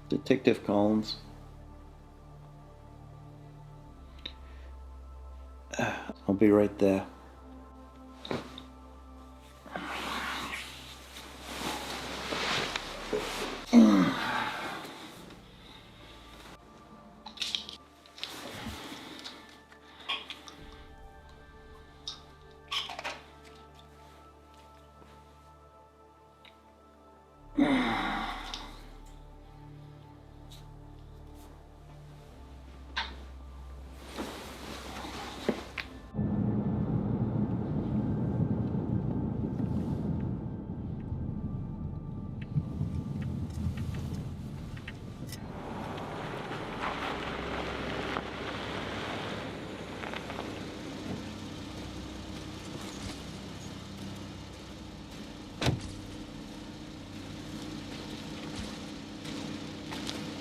Detective Collins. I'll be right there.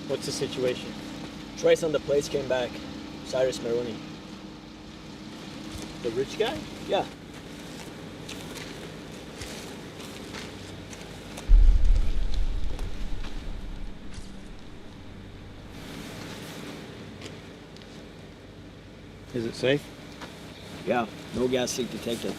What's the situation? Trace on the plates came back. Cyrus Maroney. The rich guy? Yeah. Is it safe? Yeah, no gas leak detected.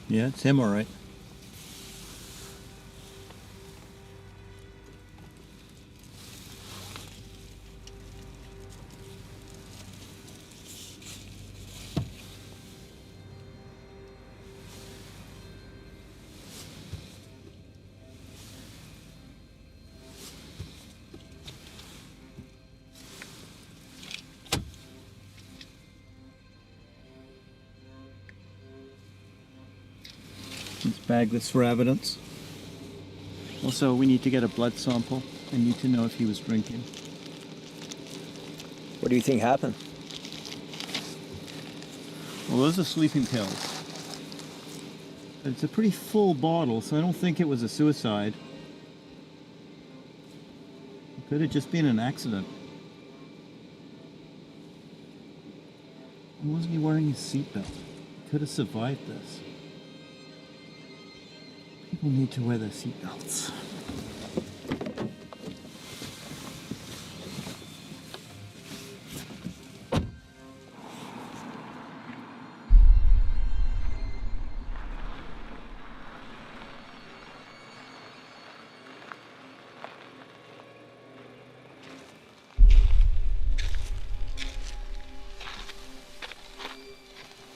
Yeah, it's him, all right. Let's bag this for evidence. Also, we need to get a blood sample. I need to know if he was drinking. What do you think happened? Well, those are sleeping pills. It's a pretty full bottle, so I don't think it was a suicide. It could have just been an accident. Why wasn't he wearing his seatbelt? He could have survived this. People need to wear their seatbelts.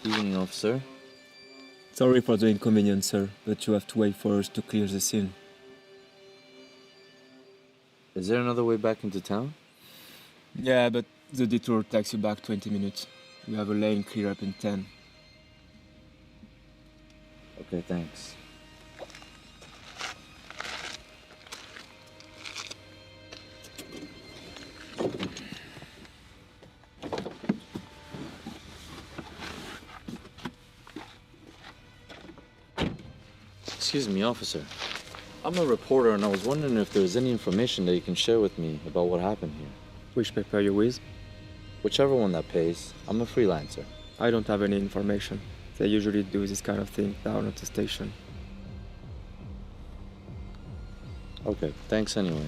Evening, officer. Sorry for the inconvenience, sir, but you have to wait for us to clear the scene. Is there another way back into town? Yeah, but the detour takes you back 20 minutes. We have a lane clear up in 10. Okay, thanks. Excuse me, officer. I'm a reporter and I was wondering if there's any information that you can share with me about what happened here. Which paper are you with? Whichever one that pays. I'm a freelancer. I don't have any information. They usually do this kind of thing down at the station. Okay, thanks anyway.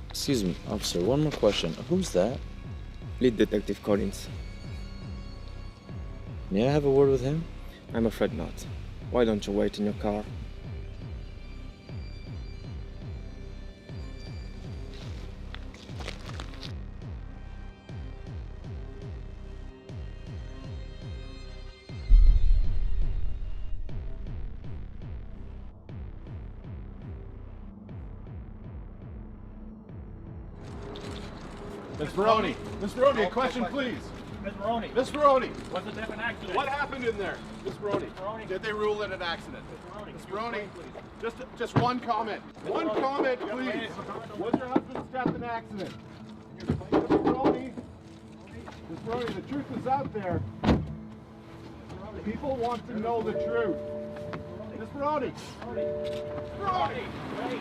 Excuse me, officer, one more question. Who's that? Lead Detective Collins. May I have a word with him? I'm afraid not. Why don't you wait in your car? Miss Maroney! Miss Maroney, a question, please. Miss Maroney, Miss Maroney, was it an accident? what happened in there? Miss Maroney, Maroney. did they rule it an accident? Maroney, Miss can you Maroney, explain, please? just one comment. One Maroney, comment, you have please. a- Was your husband's death an accident? Miss Maroney, Miss Maroney, the truth is out there. People want to know the truth. Miss Maroney! Maroney! Wait.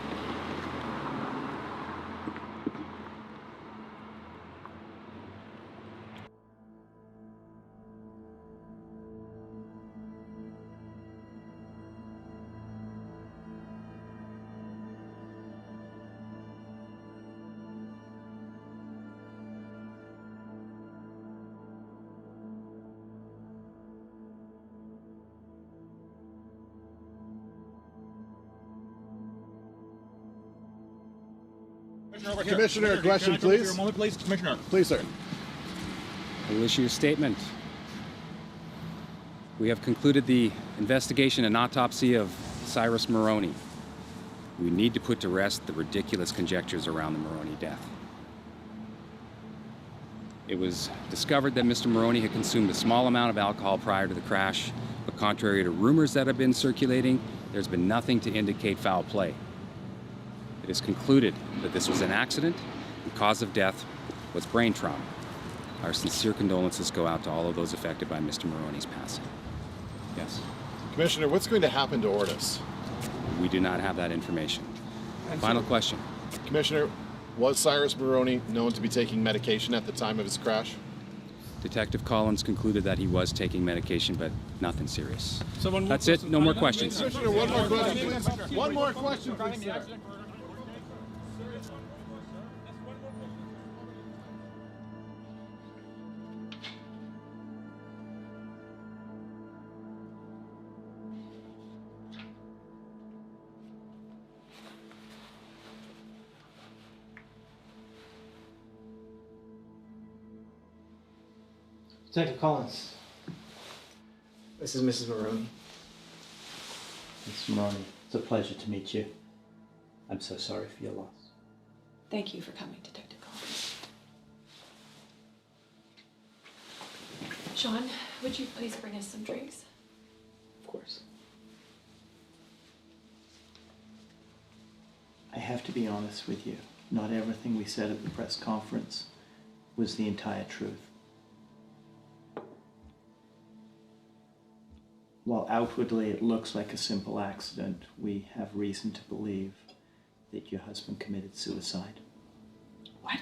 Commissioner, over here. Commissioner, Commissioner, question, can I come here please? a moment, please? Commissioner. Please, sir. I will issue a statement. We have concluded the investigation and autopsy of Cyrus Maroney. We need to put to rest the ridiculous conjectures around the Maroney death. It was discovered that Mr. Maroney had consumed a small amount of alcohol prior to the crash, but contrary to rumors that have been circulating, there's been nothing to indicate foul play. It is concluded that this was an accident, and cause of death was brain trauma. Our sincere condolences go out to all of those affected by Mr. Maroney's passing. Yes, Commissioner, what's going to happen to Ortis? we do not have that information. Final question. Commissioner, was Cyrus Maroney known to be taking medication at the time of his crash? Detective Collins concluded that he was taking medication, but nothing serious. Someone That's it. No more questions. Commissioner, one more question, please. One more question, please, sir. Detective Collins. This is Mrs. Maroney. Miss Maroney, it's a pleasure to meet you. I'm so sorry for your loss. Thank you for coming, Detective Collins. Sean, would you please bring us some drinks? Of course. I have to be honest with you. Not everything we said at the press conference was the entire truth. While outwardly it looks like a simple accident, we have reason to believe that your husband committed suicide. What?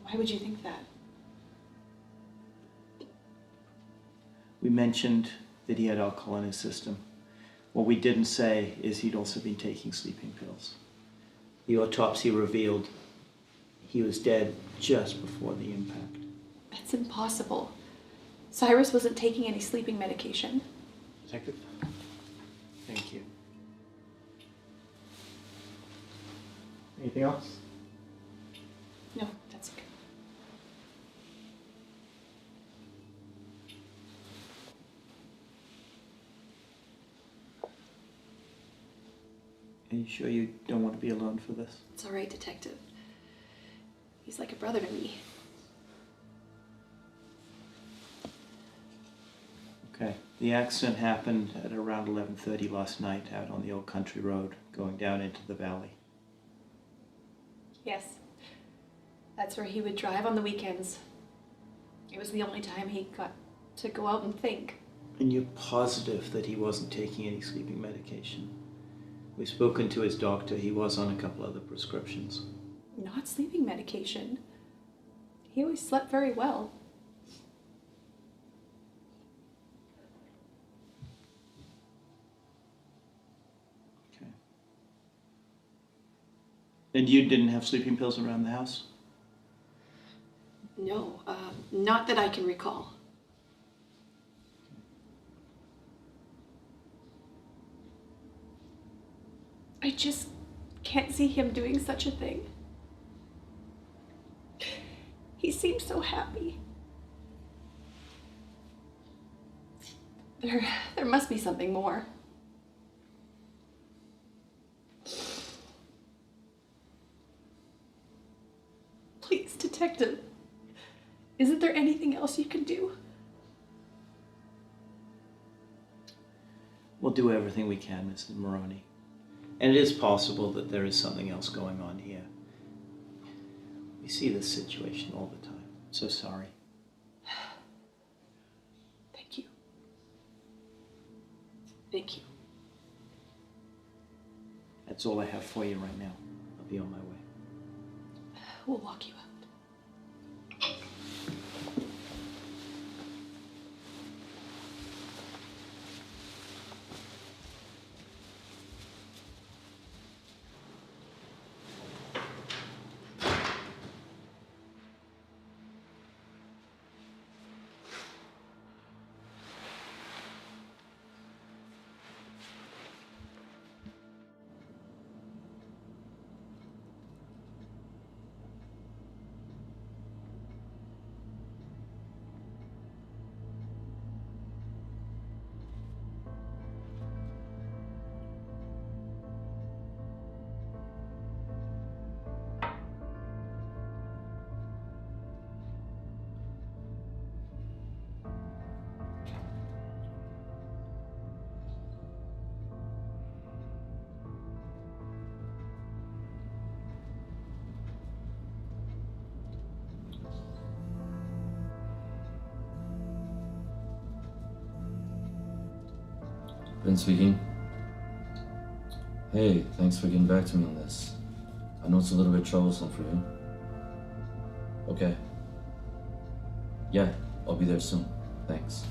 Why would you think that? We mentioned that he had alcohol in his system. What we didn't say is he'd also been taking sleeping pills. The autopsy revealed he was dead just before the impact. That's impossible. Cyrus wasn't taking any sleeping medication. Detective? Thank you. Anything else? No, that's okay. Are you sure you don't want to be alone for this? It's all right, Detective. He's like a brother to me. Okay. The accident happened at around 11:30 last night out on the old country road going down into the valley. Yes. That's where he would drive on the weekends. It was the only time he got to go out and think. And you're positive that he wasn't taking any sleeping medication? We've spoken to his doctor. He was on a couple other prescriptions. Not sleeping medication. He always slept very well. Okay. And you didn't have sleeping pills around the house? No, not that I can recall. I just can't see him doing such a thing. He seems so happy. There must be something more. Please, Detective, isn't there anything else you can do? We'll do everything we can, Mrs. Maroney. And it is possible that there is something else going on here. We see this situation all the time. So sorry. Thank you. Thank you. That's all I have for you right now. I'll be on my way. We'll walk you out. Ben speaking. Hey, thanks for getting back to me on this. I know it's a little bit troublesome for you. Okay. Yeah, I'll be there soon. Thanks.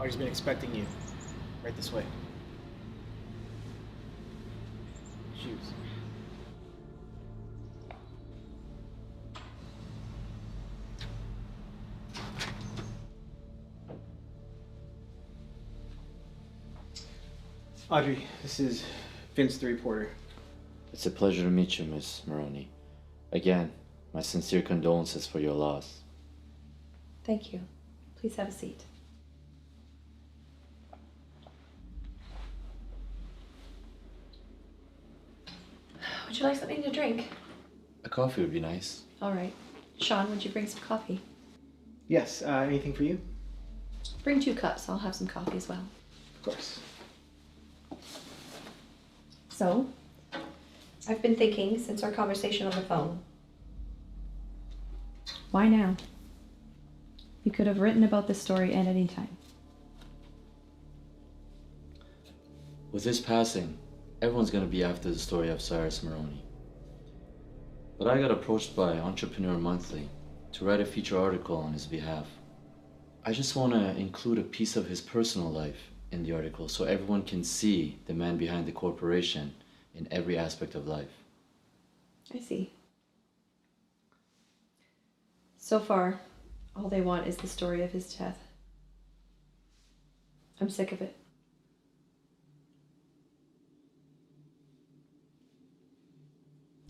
Artie's been expecting you. Right this way. shoes. Audrey, this is Vince the reporter. It's a pleasure to meet you, Miss Maroney. Again, my sincere condolences for your loss. Thank you. Please have a seat. Would you like something to drink? A coffee would be nice. All right. Sean, would you bring some coffee? Yes, anything for you? Bring 2 cups. I'll have some coffee as well. Of course. So, I've been thinking since our conversation on the phone. Why now? You could have written about this story at any time. With his passing, everyone's gonna be after the story of Cyrus Maroney. But I got approached by Entrepreneur Monthly to write a feature article on his behalf. I just want to include a piece of his personal life in the article so everyone can see the man behind the corporation in every aspect of life. I see. So far, all they want is the story of his death. I'm sick of it.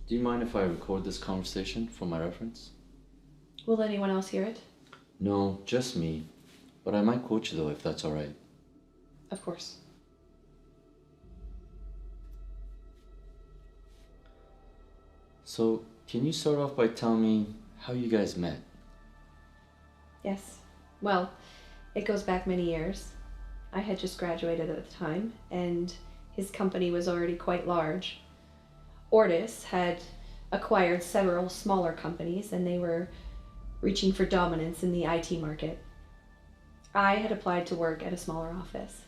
Do you mind if I record this conversation for my reference? Will anyone else hear it? No, just me. But I might quote you though, if that's alright. Of course. So, can you start off by telling me how you guys met? Yes. Well, it goes back many years. I had just graduated at the time, and his company was already quite large. Ortis had acquired several smaller companies, and they were reaching for dominance in the IT market. I had applied to work at a smaller office.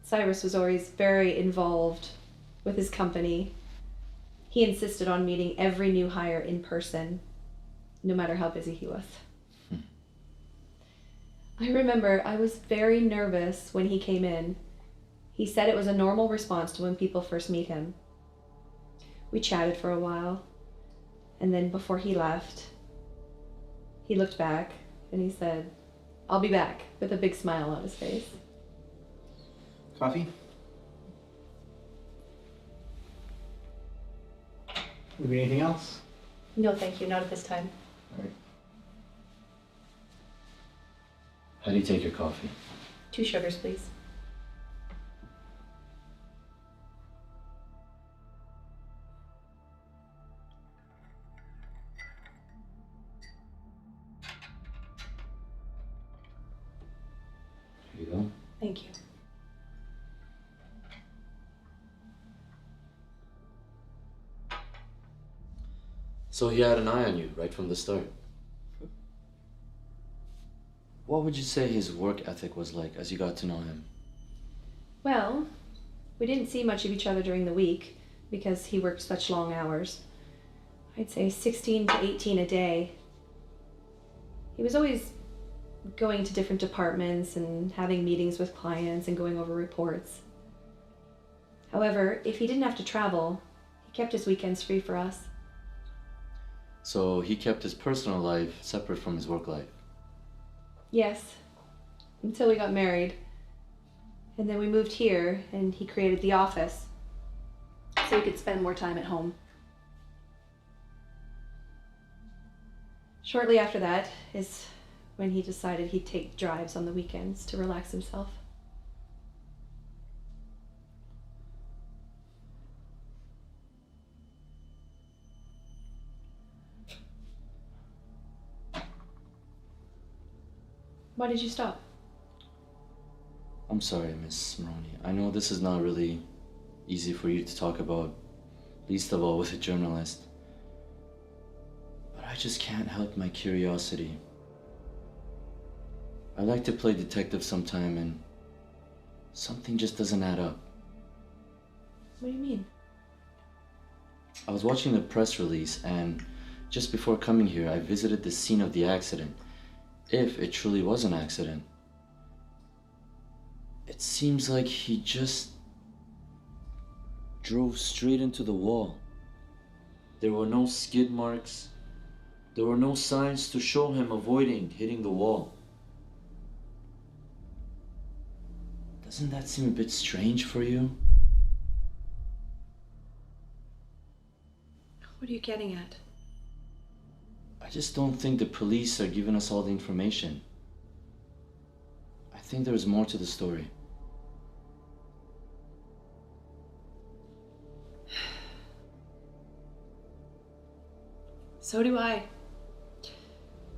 Cyrus was always very involved with his company. He insisted on meeting every new hire in person, no matter how busy he was. I remember I was very nervous when he came in. He said it was a normal response to when people first meet him. We chatted for a while, and then before he left, he looked back and he said, "I'll be back," with a big smile on his face. Coffee? Would be anything else? No, thank you, not at this time. All right. How do you take your coffee? 2 sugars, please. Here you go. Thank you. So he had an eye on you right from the start. What would you say his work ethic was like as you got to know him? Well, we didn't see much of each other during the week because he worked such long hours. I'd say 16 to 18 a day. He was always going to different departments and having meetings with clients and going over reports. However, if he didn't have to travel, he kept his weekends free for us. So he kept his personal life separate from his work life. Yes, until we got married. And then we moved here and he created the office so he could spend more time at home. Shortly after that is when he decided he'd take drives on the weekends to relax himself. Why did you stop? I'm sorry, Miss Maroney. I know this is not really easy for you to talk about, least of all with a journalist. But I just can't help my curiosity. I like to play detective sometime and something just doesn't add up. What do you mean? I was watching the press release and just before coming here I visited the scene of the accident. If it truly was an accident. It seems like he just drove straight into the wall. There were no skid marks. There were no signs to show him avoiding hitting the wall. Doesn't that seem a bit strange for you? What are you getting at? I just don't think the police are giving us all the information. I think there's more to the story. So do I.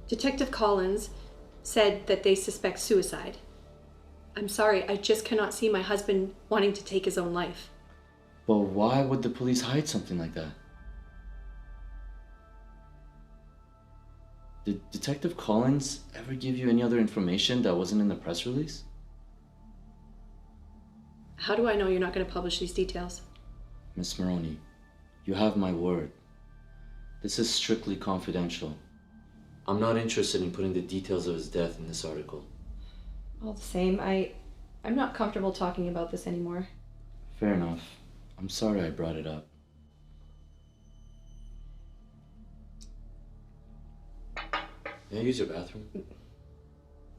Detective Collins said that they suspect suicide. I'm sorry, I just cannot see my husband wanting to take his own life. But why would the police hide something like that? Did Detective Collins ever give you any other information that wasn't in the press release? How do I know you're not going to publish these details? Miss Maroney, you have my word. This is strictly confidential. I'm not interested in putting the details of his death in this article. All the same, I'm not comfortable talking about this anymore. Fair enough. I'm sorry I brought it up. May I use your bathroom?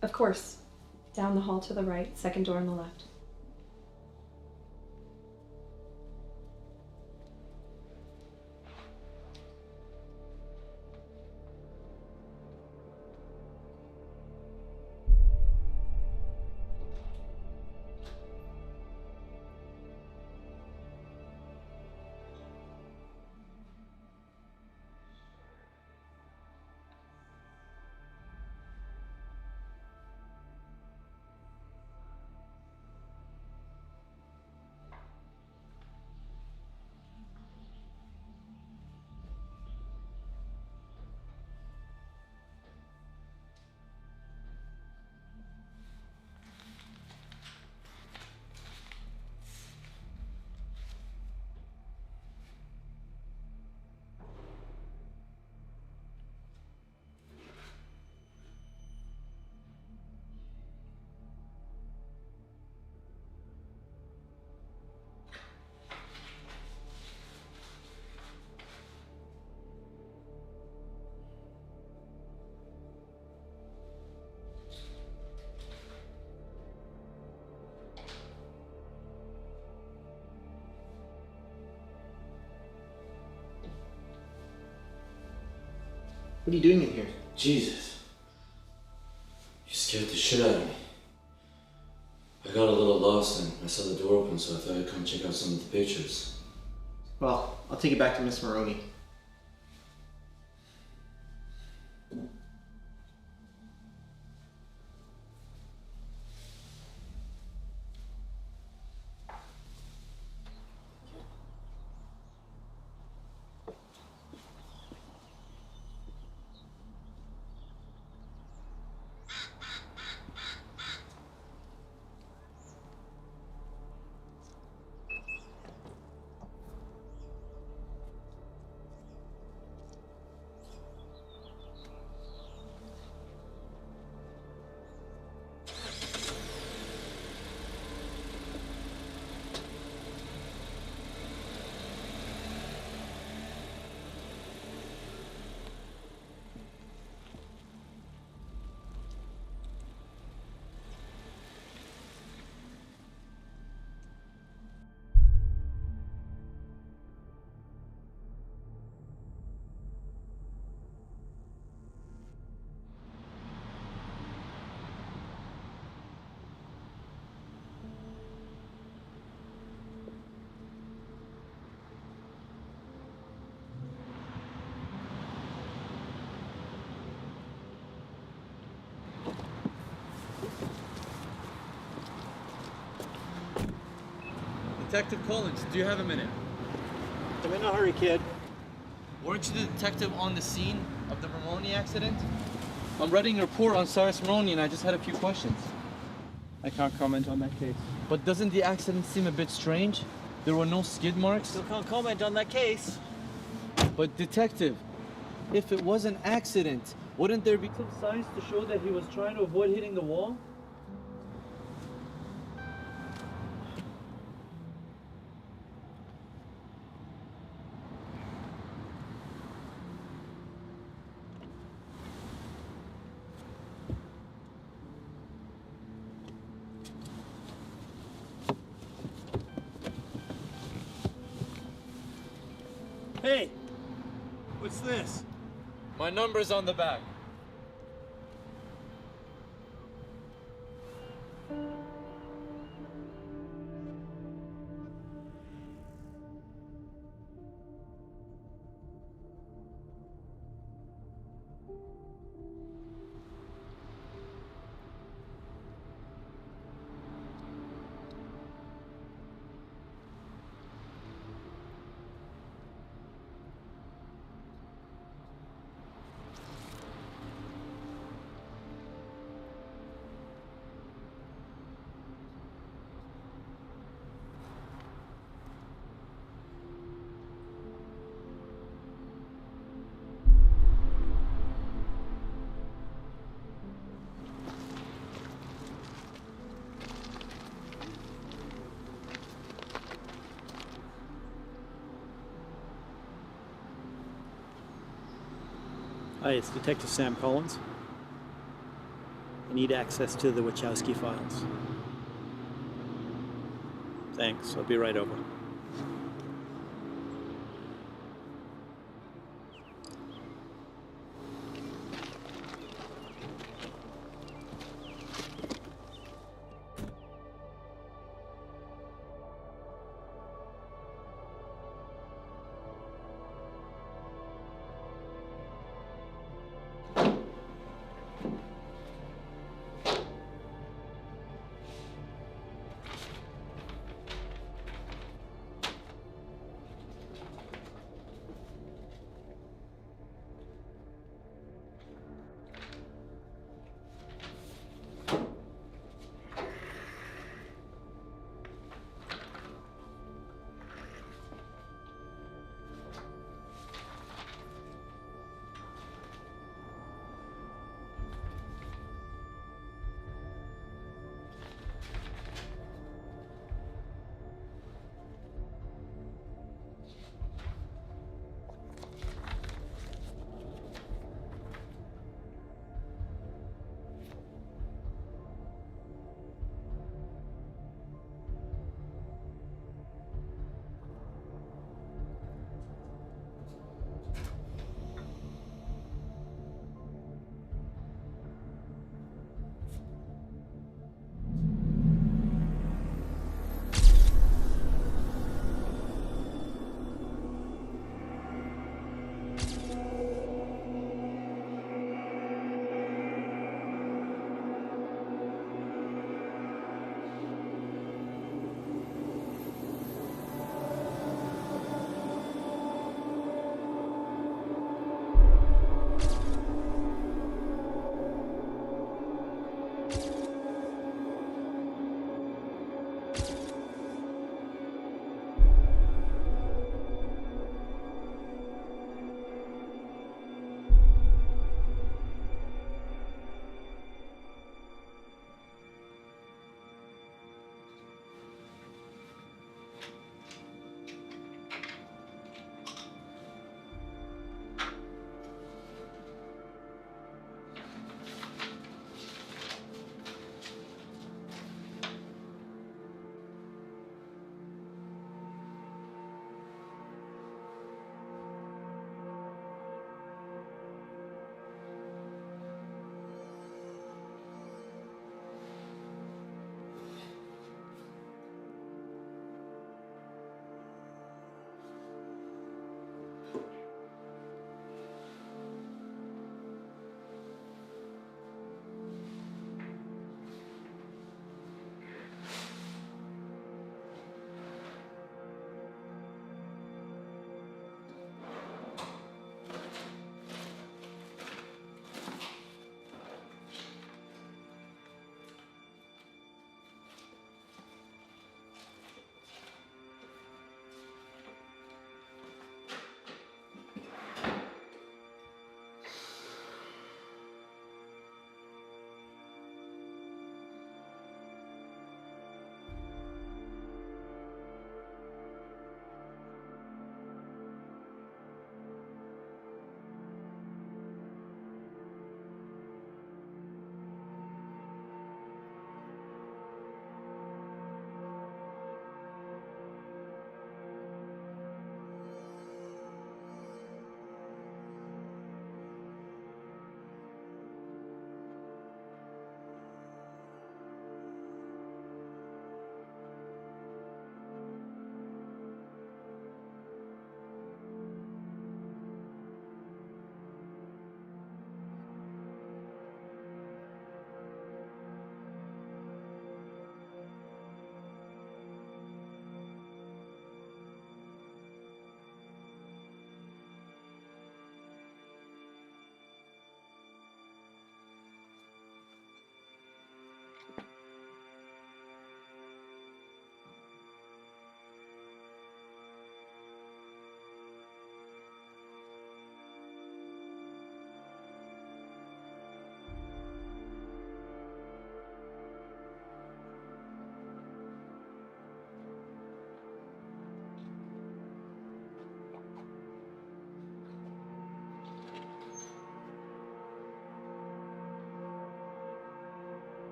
Of course. Down the hall to the right, second door on the left. What are you doing in here? Jesus. You scared the shit out of me. I got a little lost and I saw the door open, so I thought I'd come check out some of the pictures. Well, I'll take you back to Miss Maroney. Detective Collins, do you have a minute? I'm in a hurry, kid. Weren't you the detective on the scene of the Maroney accident? I'm writing a report on Cyrus Maroney and I just had a few questions. I can't comment on that case. But doesn't the accident seem a bit strange? There were no skid marks? Still can't comment on that case. But detective, if it was an accident, wouldn't there be some signs to show that he was trying to avoid hitting the wall? Hey! What's this? My number's on the back. Hi, it's Detective Sam Collins. I need access to the Wachowski files. Thanks, I'll be right over.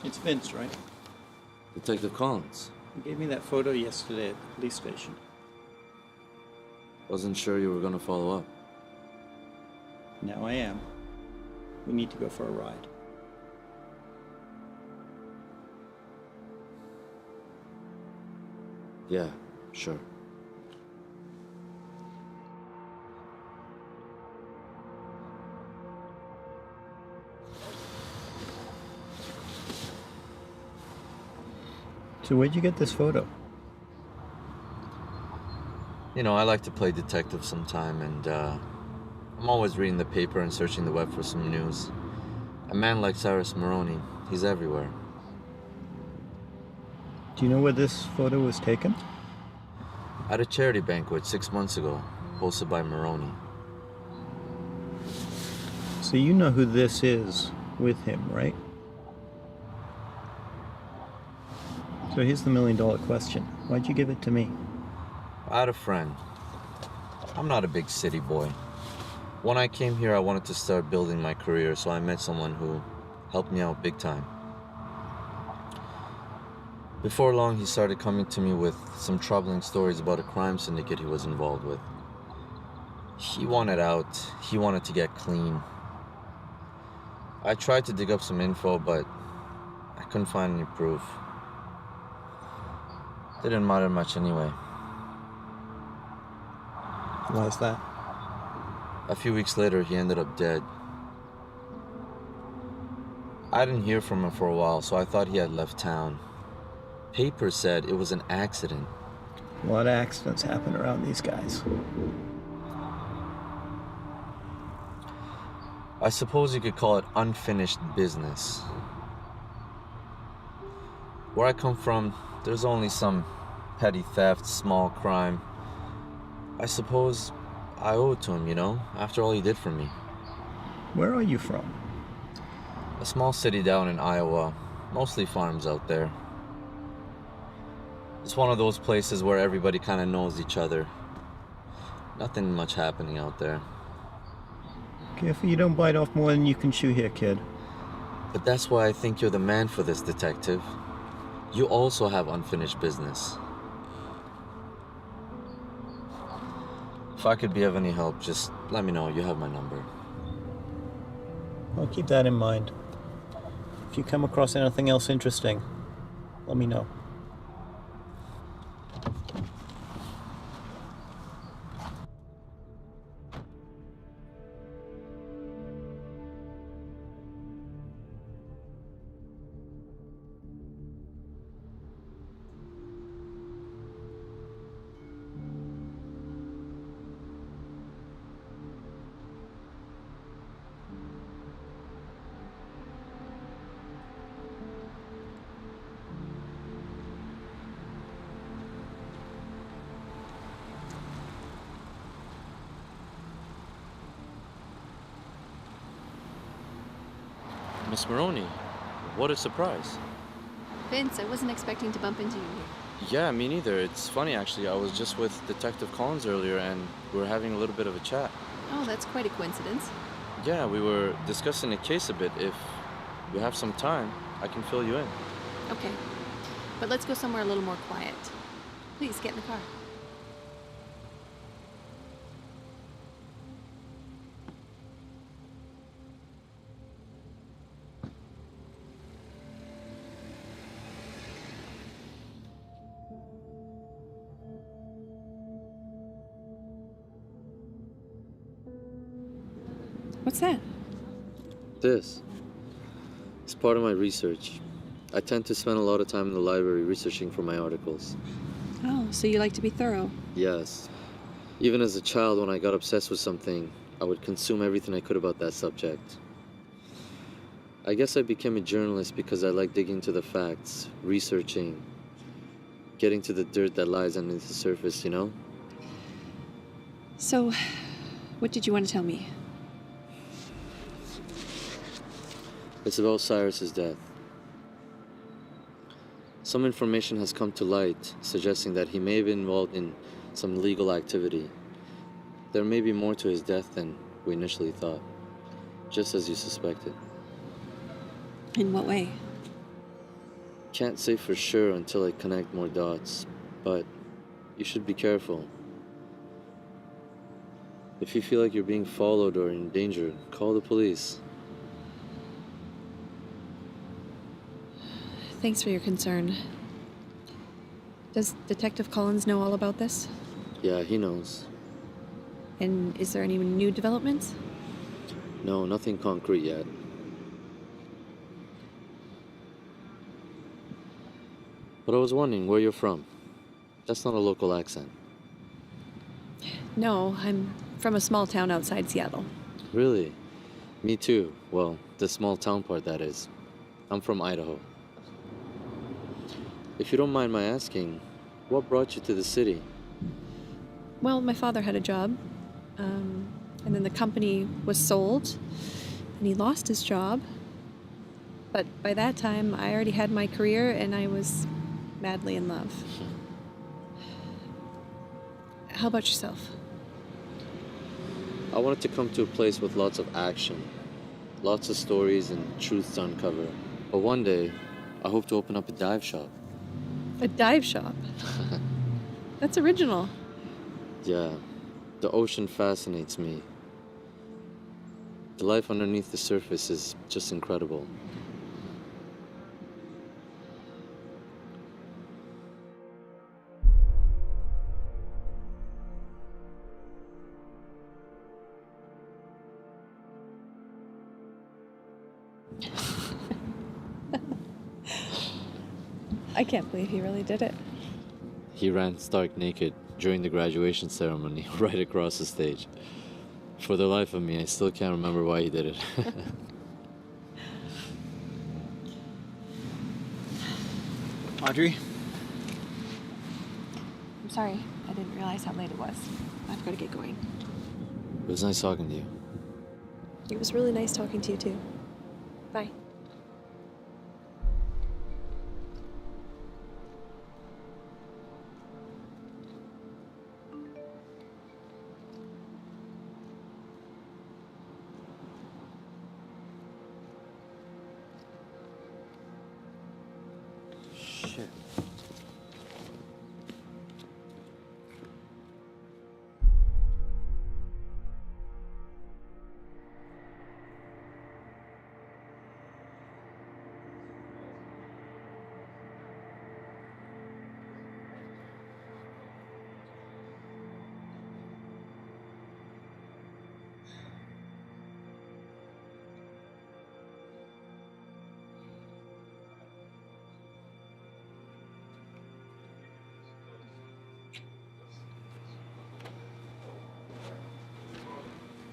It's Vince, right? Detective Collins. You gave me that photo yesterday at the police station. Wasn't sure you were gonna follow up. Now I am. We need to go for a ride. Yeah, sure. So where'd you get this photo? You know, I like to play detective sometime, and I'm always reading the paper and searching the web for some news. A man like Cyrus Maroney, he's everywhere. Do you know where this photo was taken? At a charity banquet 6 months ago, hosted by Maroney. So you know who this is with him, right? So here's the million-dollar question. Why'd you give it to me? I had a friend. I'm not a big city boy. When I came here, I wanted to start building my career, so I met someone who helped me out big time. Before long, he started coming to me with some troubling stories about a crime syndicate he was involved with. He wanted out. He wanted to get clean. I tried to dig up some info, but I couldn't find any proof. Didn't matter much anyway. Why is that? A few weeks later, he ended up dead. I didn't hear from him for a while, so I thought he had left town. Papers said it was an accident. A lot of accidents happen around these guys. I suppose you could call it unfinished business. Where I come from, there's only some petty theft, small crime. I suppose I owe it to him, you know, after all he did for me. Where are you from? A small city down in Iowa, mostly farms out there. It's one of those places where everybody kind of knows each other. Nothing much happening out there. Careful you don't bite off more than you can chew here, kid. But that's why I think you're the man for this, detective. You also have unfinished business. If I could be of any help, just let me know. You have my number. I'll keep that in mind. If you come across anything else interesting, let me know. Miss Maroney, what a surprise. Vince, I wasn't expecting to bump into you here. Yeah, me neither. It's funny, actually. I was just with Detective Collins earlier, and we were having a little bit of a chat. Oh, that's quite a coincidence. Yeah, we were discussing the case a bit. If you have some time, I can fill you in. Okay. But let's go somewhere a little more quiet. Please, get in the car. What's that? This is part of my research. I tend to spend a lot of time in the library researching for my articles. Oh, so you like to be thorough. Yes. Even as a child, when I got obsessed with something, I would consume everything I could about that subject. I guess I became a journalist because I like digging into the facts, researching, getting to the dirt that lies underneath the surface, you know? So, what did you want to tell me? It's about Cyrus's death. Some information has come to light suggesting that he may have been involved in some legal activity. There may be more to his death than we initially thought, just as you suspected. In what way? Can't say for sure until I connect more dots, but you should be careful. If you feel like you're being followed or in danger, call the police. Thanks for your concern. Does Detective Collins know all about this? Yeah, he knows. And is there any new developments? No, nothing concrete yet. But I was wondering where you're from. That's not a local accent. No, I'm from a small town outside Seattle. Really? Me too. Well, the small town part, that is. I'm from Idaho. If you don't mind my asking, what brought you to the city? Well, my father had a job, and then the company was sold, and he lost his job. But by that time, I already had my career, and I was madly in love. How about yourself? I wanted to come to a place with lots of action, lots of stories and truths to uncover. But one day, I hope to open up a dive shop. A dive shop? That's original. Yeah, the ocean fascinates me. The life underneath the surface is just incredible. I can't believe he really did it. He ran stark naked during the graduation ceremony right across the stage. For the life of me, I still can't remember why he did it. Audrey? I'm sorry. I didn't realize how late it was. I've got to get going. It was nice talking to you. It was really nice talking to you, too. Bye. Shit.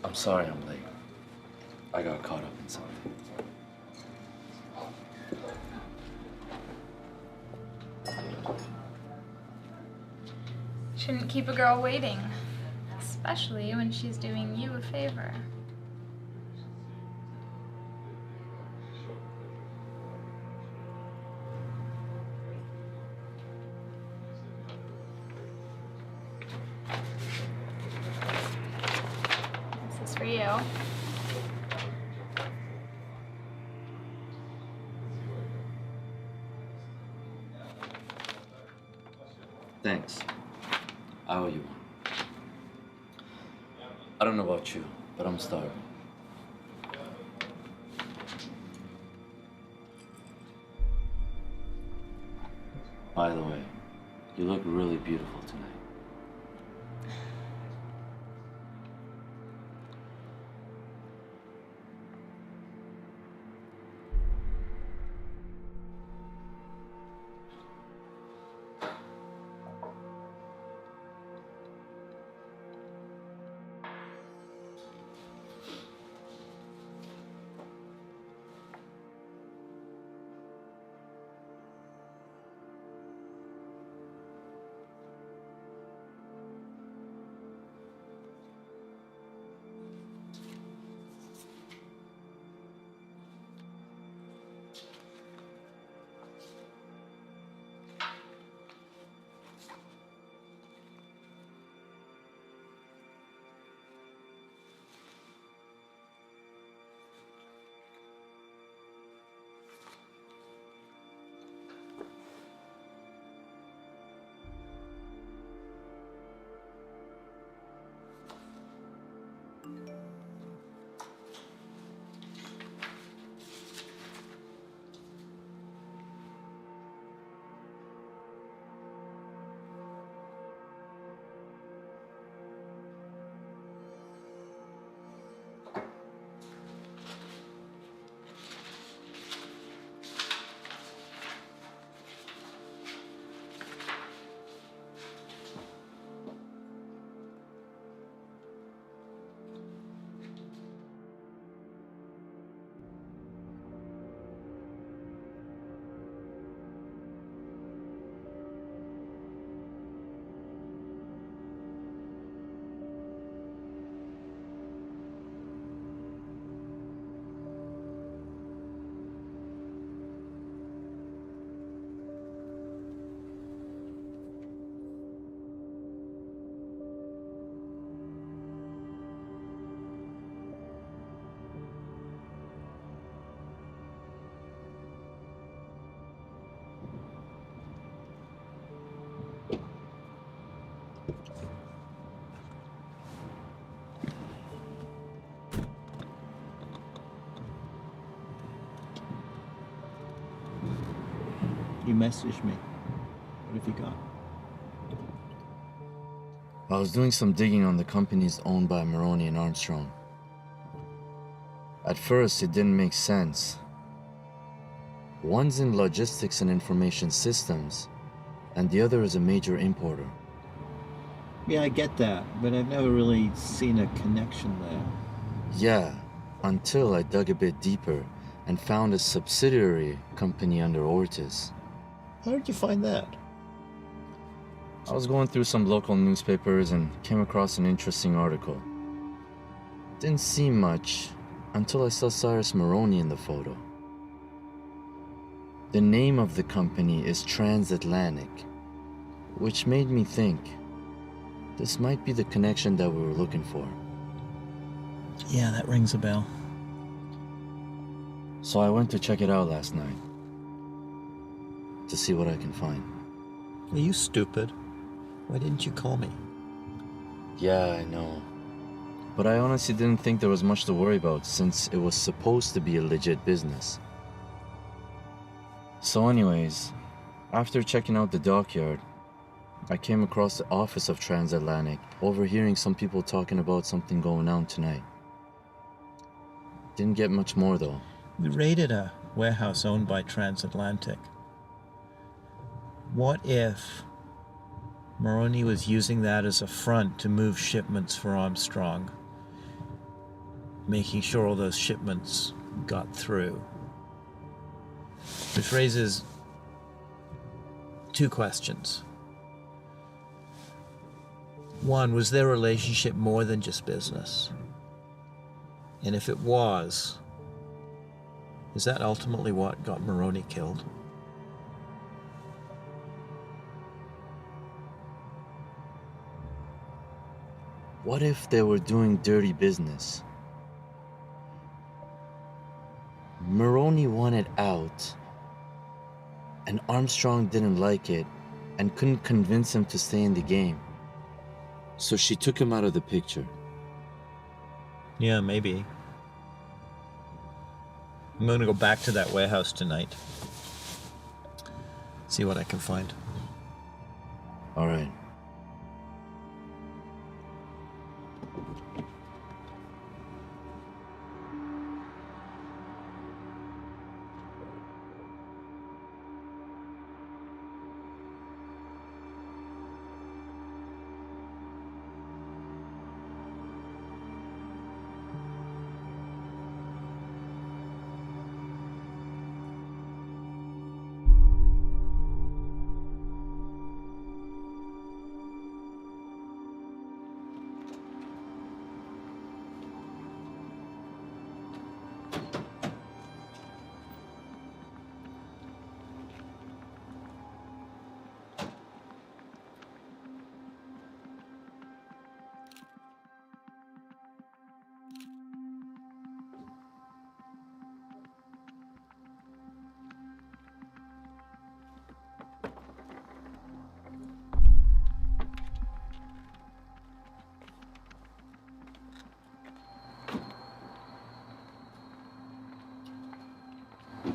I'm sorry I'm late. I got caught up in something. Shouldn't keep a girl waiting, especially when she's doing you a favor. This is for you. Thanks. I owe you one. I don't know about you, but I'm starving. By the way, you look really beautiful tonight. messaged me. What have you got? I was doing some digging on the companies owned by Maroney and Armstrong. At first, it didn't make sense. One's in logistics and information systems, and the other is a major importer. Yeah, I get that, but I've never really seen a connection there. Yeah, until I dug a bit deeper and found a subsidiary company under Ortiz. How did you find that? I was going through some local newspapers and came across an interesting article. Didn't see much until I saw Cyrus Maroney in the photo. The name of the company is Transatlantic, which made me think this might be the connection that we were looking for. Yeah, that rings a bell. So I went to check it out last night to see what I can find. Are you stupid? Why didn't you call me? Yeah, I know. But I honestly didn't think there was much to worry about since it was supposed to be a legit business. So anyways, after checking out the dockyard, I came across the office of Transatlantic, overhearing some people talking about something going on tonight. Didn't get much more though. We raided a warehouse owned by Transatlantic. What if Maroney was using that as a front to move shipments for Armstrong, making sure all those shipments got through? Which raises two questions. One, was their relationship more than just business? And if it was, is that ultimately what got Maroney killed? What if they were doing dirty business? Maroney wanted out, and Armstrong didn't like it and couldn't convince him to stay in the game. So she took him out of the picture. Yeah, maybe. I'm going to go back to that warehouse tonight. See what I can find. All right.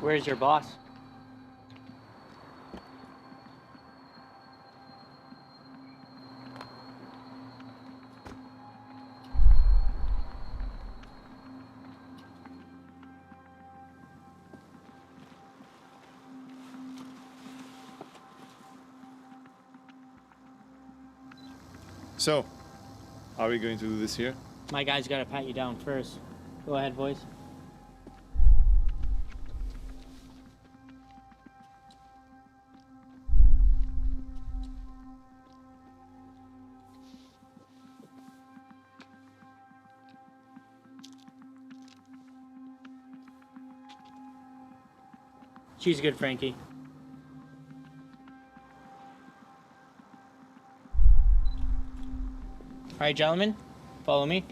Where's your boss? So, are we going to do this here? My guy's gotta pat you down first. Go ahead, boys. She's good, Frankie. All right, gentlemen, follow me.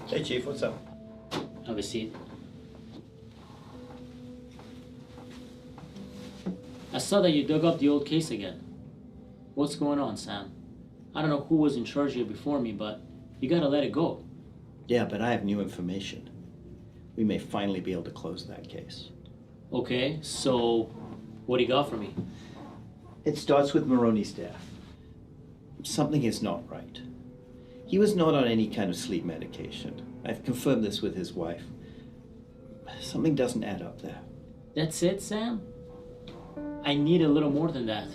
Hey, Chief, what's up? Have a seat. I saw that you dug up the old case again. What's going on, Sam? I don't know who was in charge here before me, but you gotta let it go. Yeah, but I have new information. We may finally be able to close that case. Okay, so what do you got for me? It starts with Maroney's death. Something is not right. He was not on any kind of sleep medication. I've confirmed this with his wife. Something doesn't add up there. That's it, Sam? I need a little more than that.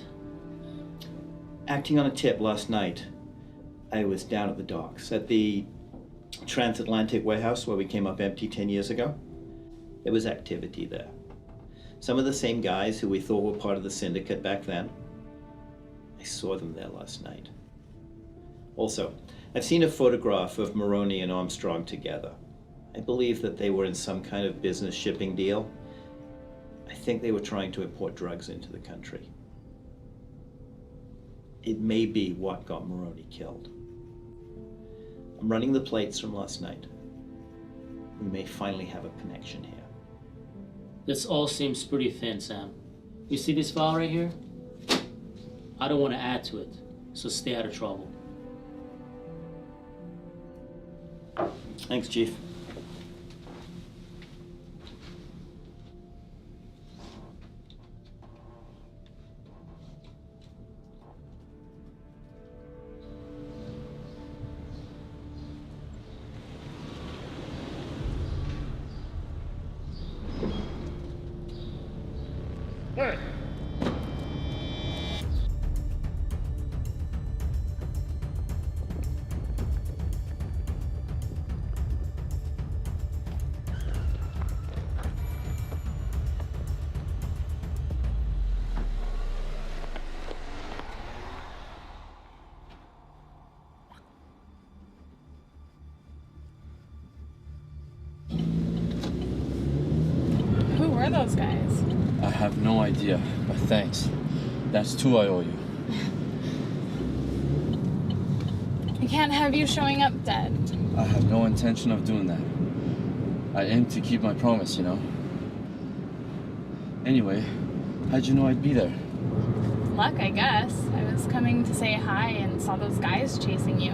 Acting on a tip last night, I was down at the docks at the transatlantic warehouse where we came up empty 10 years ago. There was activity there. Some of the same guys who we thought were part of the syndicate back then. I saw them there last night. Also, I've seen a photograph of Maroney and Armstrong together. I believe that they were in some kind of business shipping deal. I think they were trying to import drugs into the country. It may be what got Maroney killed. I'm running the plates from last night. We may finally have a connection here. This all seems pretty thin, Sam. You see this file right here? I don't want to add to it, so stay out of trouble. Thanks, Chief. Hey! Who were those guys? I have no idea, but thanks. That's two I owe you. I can't have you showing up dead. I have no intention of doing that. I aim to keep my promise, you know? Anyway, how'd you know I'd be there? Luck, I guess. I was coming to say hi and saw those guys chasing you.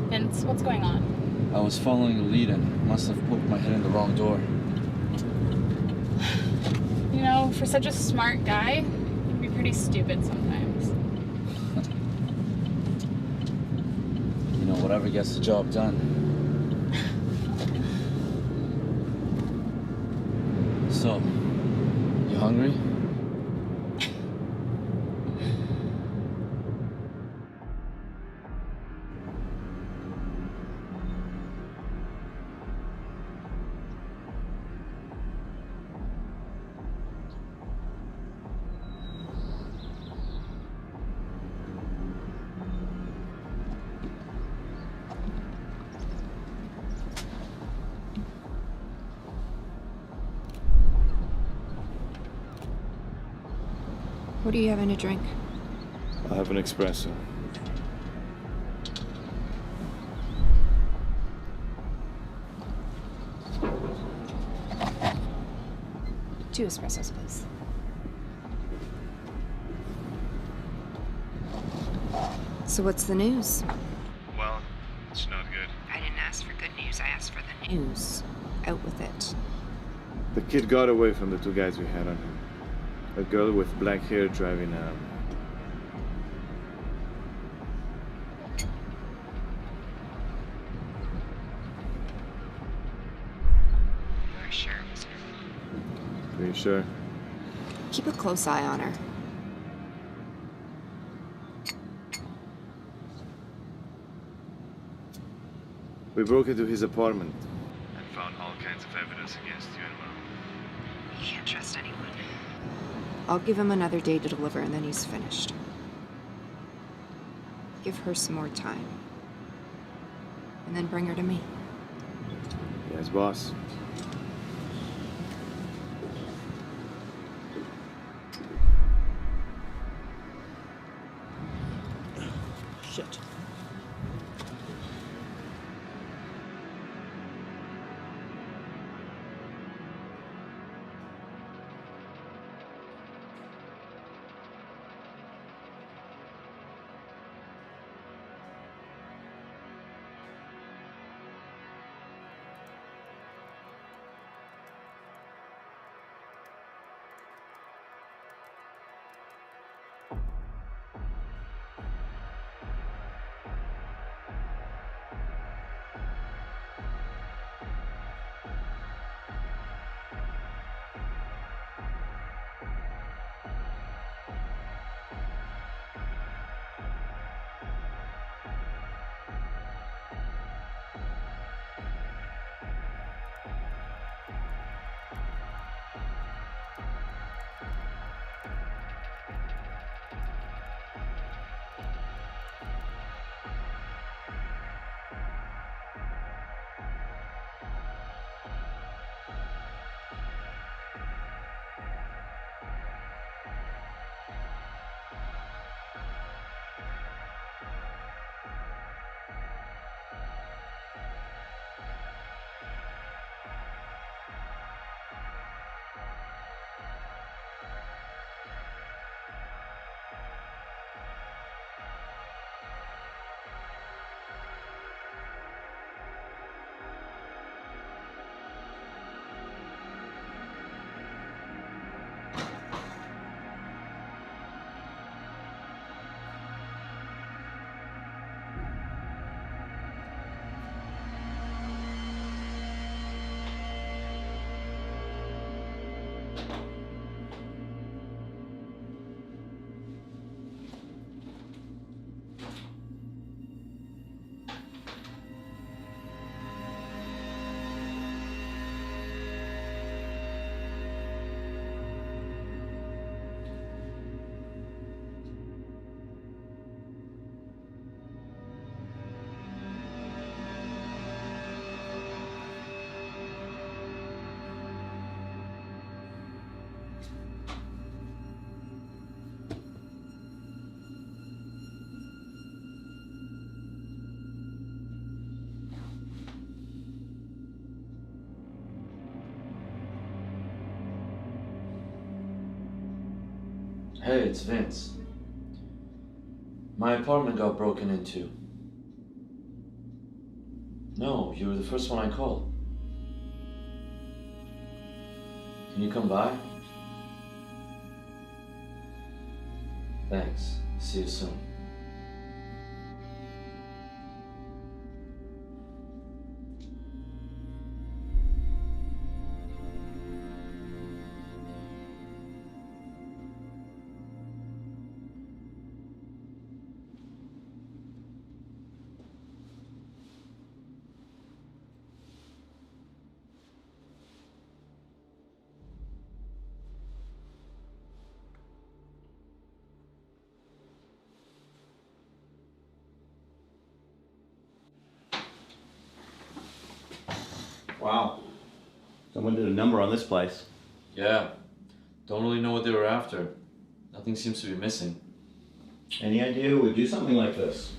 Vince, what's going on? I was following a lead and must have poked my head in the wrong door. You know, for such a smart guy, you'd be pretty stupid sometimes. You know, whatever gets the job done. So, you hungry? What are you having to drink? I'll have an espresso. Two espressos, please. So what's the news? Well, it's not good. I didn't ask for good news. I asked for the news. Out with it. The kid got away from the two guys we had on him. A girl with black hair driving You're sure it was her? Pretty sure. Keep a close eye on her. We broke into his apartment and found all kinds of evidence against you and Mom. You can't trust anyone. I'll give him another day to deliver and then he's finished. Give her some more time. And then bring her to me. Yes, boss. Shit. Hey, it's Vince. My apartment got broken into. No, you were the first one I called. Can you come by? Thanks. See you soon. Wow. Someone did a number on this place. Yeah. Don't really know what they were after. Nothing seems to be missing. Any idea who would do something like this?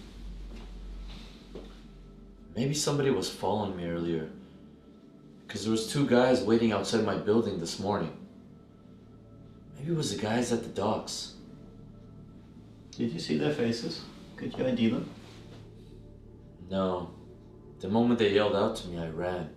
Maybe somebody was following me earlier. Because there was 2 guys waiting outside my building this morning. Maybe it was the guys at the docks. Did you see their faces? Could you ID them? No. The moment they yelled out to me, I ran.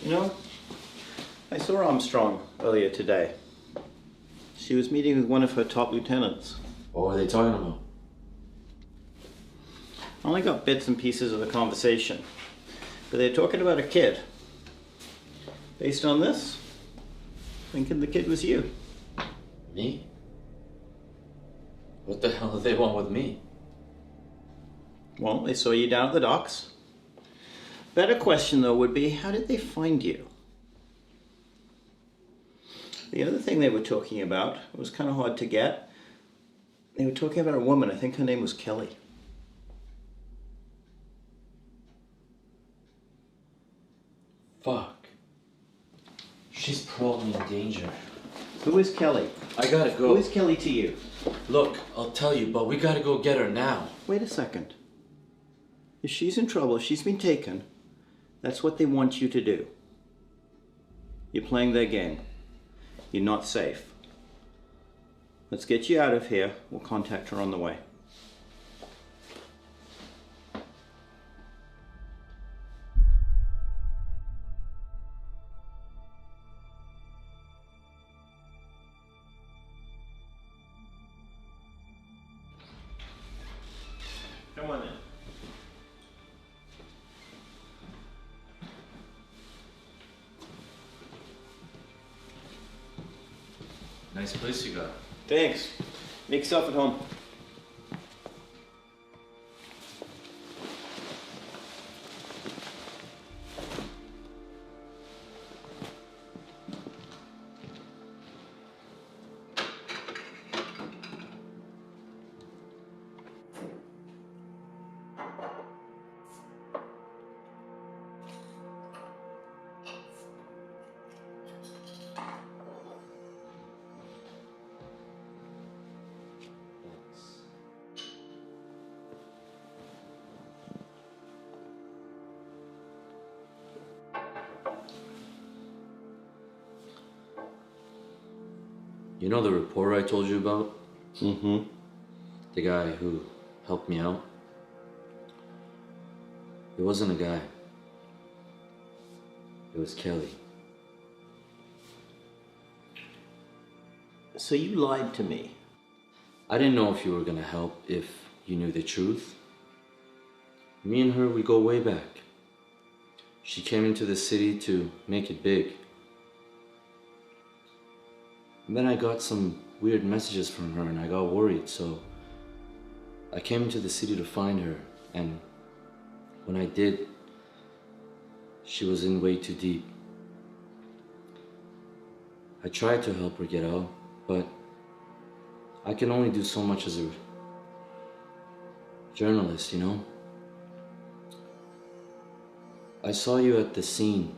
You know, I saw Armstrong earlier today. She was meeting with one of her top lieutenants. What were they talking about? I only got bits and pieces of the conversation, but they're talking about a kid. Based on this, thinking the kid was you. Me? What the hell do they want with me? Well, they saw you down at the docks. Better question, though, would be, how did they find you? The other thing they were talking about, it was kind of hard to get. They were talking about a woman, I think her name was Kelly. Fuck. She's probably in danger. Who is Kelly? I gotta go. Who is Kelly to you? Look, I'll tell you, but we gotta go get her now. Wait a second. If she's in trouble, if she's been taken, that's what they want you to do. You're playing their game. You're not safe. Let's get you out of here. We'll contact her on the way. Come on in. Nice place you got. Thanks. Make yourself at home. You know the reporter I told you about? Mm-hmm. The guy who helped me out? It wasn't a guy. It was Kelly. So you lied to me. I didn't know if you were gonna help if you knew the truth. Me and her, we go way back. She came into the city to make it big. And then I got some weird messages from her and I got worried, so I came into the city to find her, and when I did, She was in way too deep. I tried to help her get out, but I can only do so much as a journalist, you know? I saw you at the scene,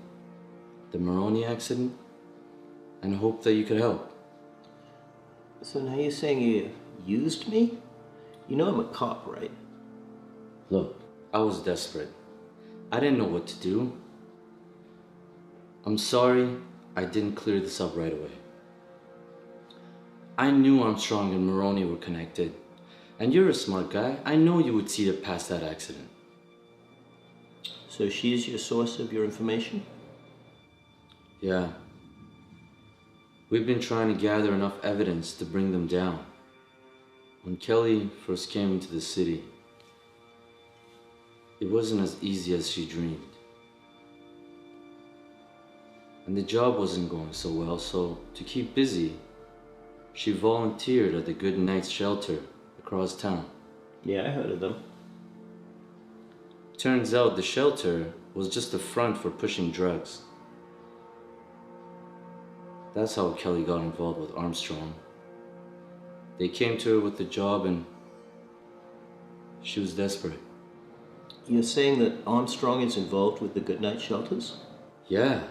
the Maroney accident, and hoped that you could help. So now you're saying you used me? You know I'm a cop, right? Look, I was desperate. I didn't know what to do. I'm sorry I didn't clear this up right away. I knew Armstrong and Maroney were connected. And you're a smart guy. I know you would see it past that accident. So she's your source of your information? Yeah. We've been trying to gather enough evidence to bring them down. When Kelly first came into the city, it wasn't as easy as she dreamed. And the job wasn't going so well, so to keep busy, she volunteered at the Good Night shelter across town. Yeah, I heard of them. Turns out the shelter was just a front for pushing drugs. That's how Kelly got involved with Armstrong. They came to her with the job and she was desperate. You're saying that Armstrong is involved with the Goodnight shelters? Yeah.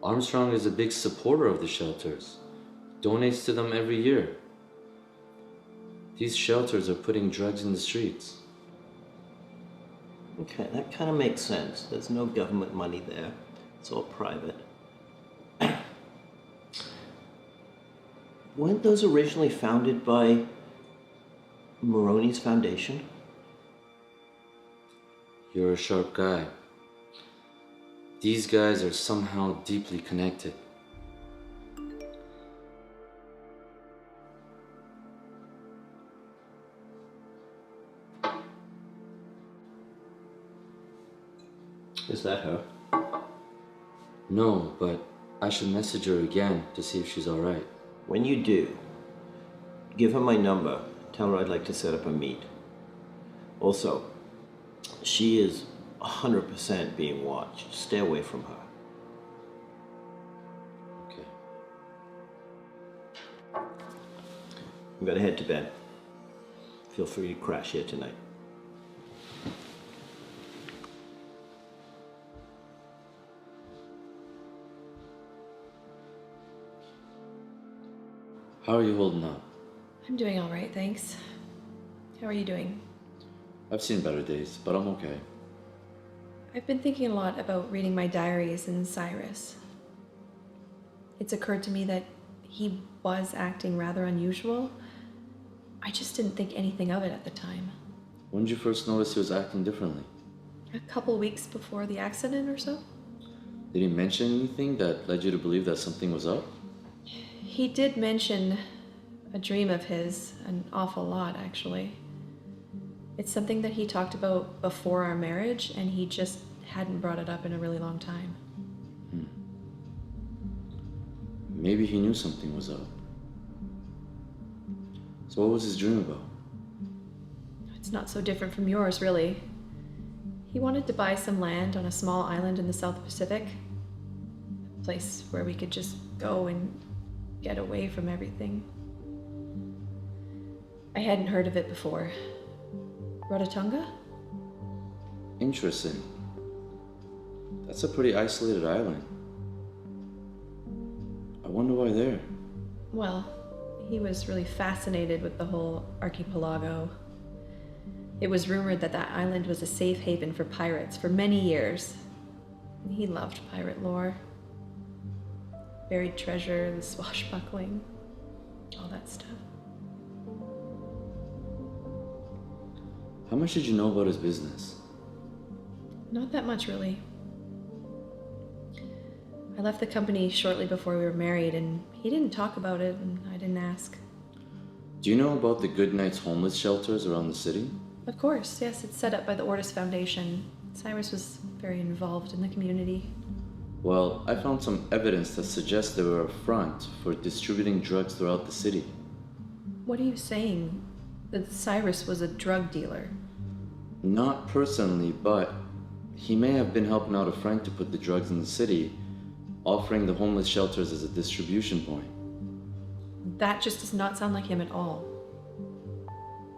Armstrong is a big supporter of the shelters. Donates to them every year. These shelters are putting drugs in the streets. Okay, that kind of makes sense. There's no government money there. It's all private. Weren't those originally founded by Maroney's foundation? You're a sharp guy. These guys are somehow deeply connected. Is that her? No, but I should message her again to see if she's alright. When you do, give her my number. Tell her I'd like to set up a meet. Also, she is 100% being watched. Stay away from her. Okay. I'm gonna head to bed. Feel free to crash here tonight. How are you holding up? I'm doing all right, thanks. How are you doing? I've seen better days, but I'm okay. I've been thinking a lot about reading my diaries and Cyrus. It's occurred to me that he was acting rather unusual. I just didn't think anything of it at the time. When did you first notice he was acting differently? A couple weeks before the accident or so. Did he mention anything that led you to believe that something was up? He did mention a dream of his, an awful lot actually. It's something that he talked about before our marriage, and he just hadn't brought it up in a really long time. Maybe he knew something was up. So what was his dream about? It's not so different from yours, really. He wanted to buy some land on a small island in the South Pacific. A place where we could just go and get away from everything. I hadn't heard of it before. Rarotonga? Interesting. That's a pretty isolated island. I wonder why there. Well, he was really fascinated with the whole archipelago. It was rumored that that island was a safe haven for pirates for many years. He loved pirate lore. Buried treasure, the swashbuckling, all that stuff. How much did you know about his business? Not that much, really. I left the company shortly before we were married, and he didn't talk about it, and I didn't ask. Do you know about the Good Nights homeless shelters around the city? Of course, yes, it's set up by the Ortis Foundation. Cyrus was very involved in the community. Well, I found some evidence that suggests they were a front for distributing drugs throughout the city. What are you saying? That Cyrus was a drug dealer? Not personally, but He may have been helping out a friend to put the drugs in the city, offering the homeless shelters as a distribution point. That just does not sound like him at all.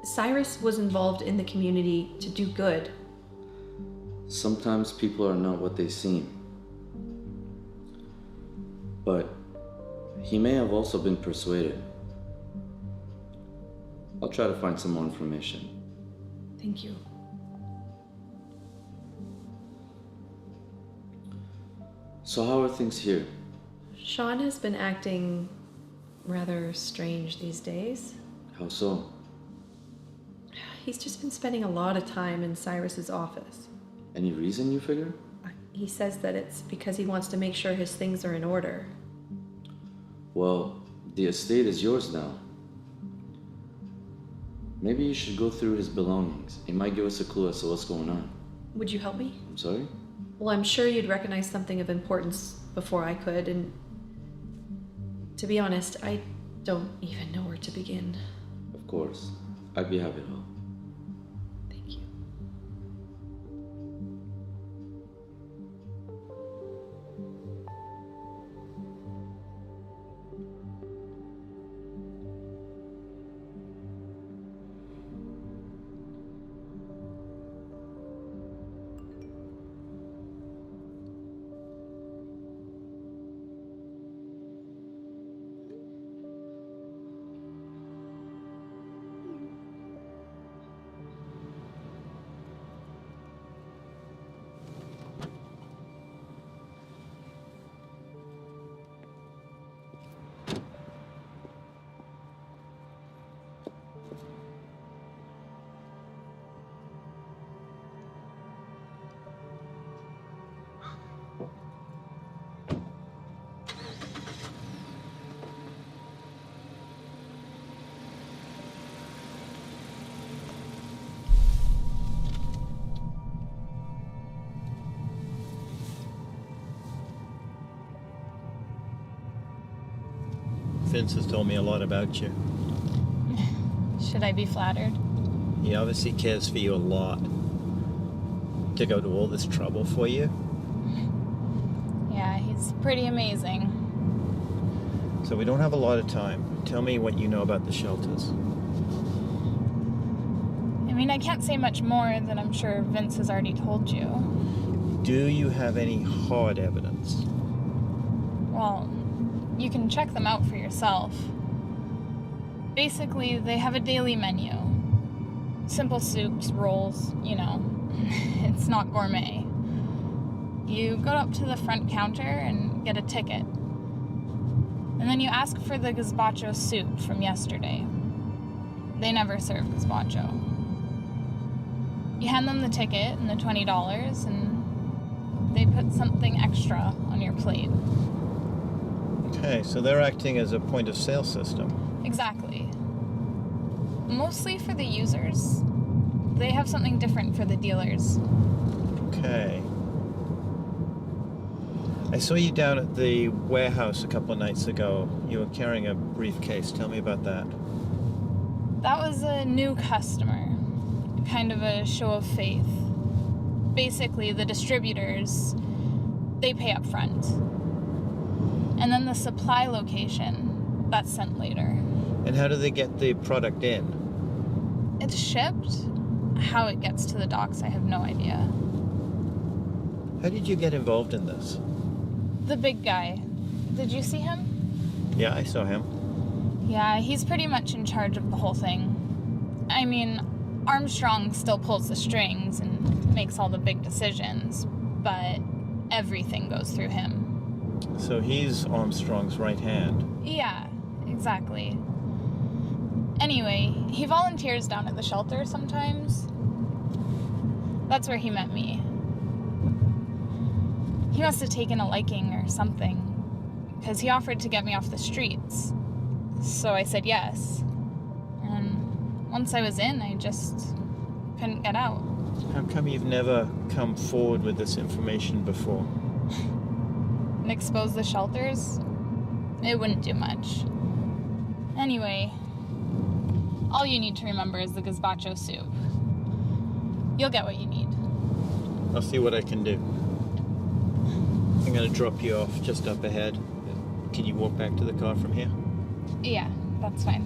Cyrus was involved in the community to do good. Sometimes people are not what they seem. But he may have also been persuaded. I'll try to find some more information. Thank you. So how are things here? Sean has been acting rather strange these days. How so? He's just been spending a lot of time in Cyrus's office. Any reason, you figure? He says that it's because he wants to make sure his things are in order. Well, the estate is yours now. Maybe you should go through his belongings. It might give us a clue as to what's going on. Would you help me? I'm sorry? Well, I'm sure you'd recognize something of importance before I could, and to be honest, I don't even know where to begin. Of course. I'd be happy to help. Thank you. Vince has told me a lot about you. Should I be flattered? He obviously cares for you a lot. To go to all this trouble for you. Yeah, he's pretty amazing. So we don't have a lot of time. Tell me what you know about the shelters. I mean, I can't say much more than I'm sure Vince has already told you. Do you have any hard evidence? Well, you can check them out for yourself. Basically, they have a daily menu. Simple soups, rolls, you know. It's not gourmet. You go up to the front counter and get a ticket. And then you ask for the gazpacho soup from yesterday. They never serve gazpacho. You hand them the ticket and the $20, and they put something extra on your plate. Okay, so they're acting as a point of sale system. Exactly. Mostly for the users. They have something different for the dealers. Okay. I saw you down at the warehouse a couple of nights ago. You were carrying a briefcase. Tell me about that. That was a new customer. Kind of a show of faith. Basically, the distributors, they pay up front. And then the supply location, that's sent later. And how do they get the product in? It's shipped. How it gets to the docks, I have no idea. How did you get involved in this? The big guy. Did you see him? Yeah, I saw him. Yeah, he's pretty much in charge of the whole thing. I mean, Armstrong still pulls the strings and makes all the big decisions, but everything goes through him. So he's Armstrong's right hand. Yeah, exactly. Anyway, he volunteers down at the shelter sometimes. That's where he met me. He must have taken a liking or something, because he offered to get me off the streets. So I said yes. And once I was in, I just couldn't get out. How come you've never come forward with this information before? And expose the shelters? It wouldn't do much. Anyway, all you need to remember is the gazpacho soup. You'll get what you need. I'll see what I can do. I'm gonna drop you off just up ahead. Can you walk back to the car from here? Yeah, that's fine.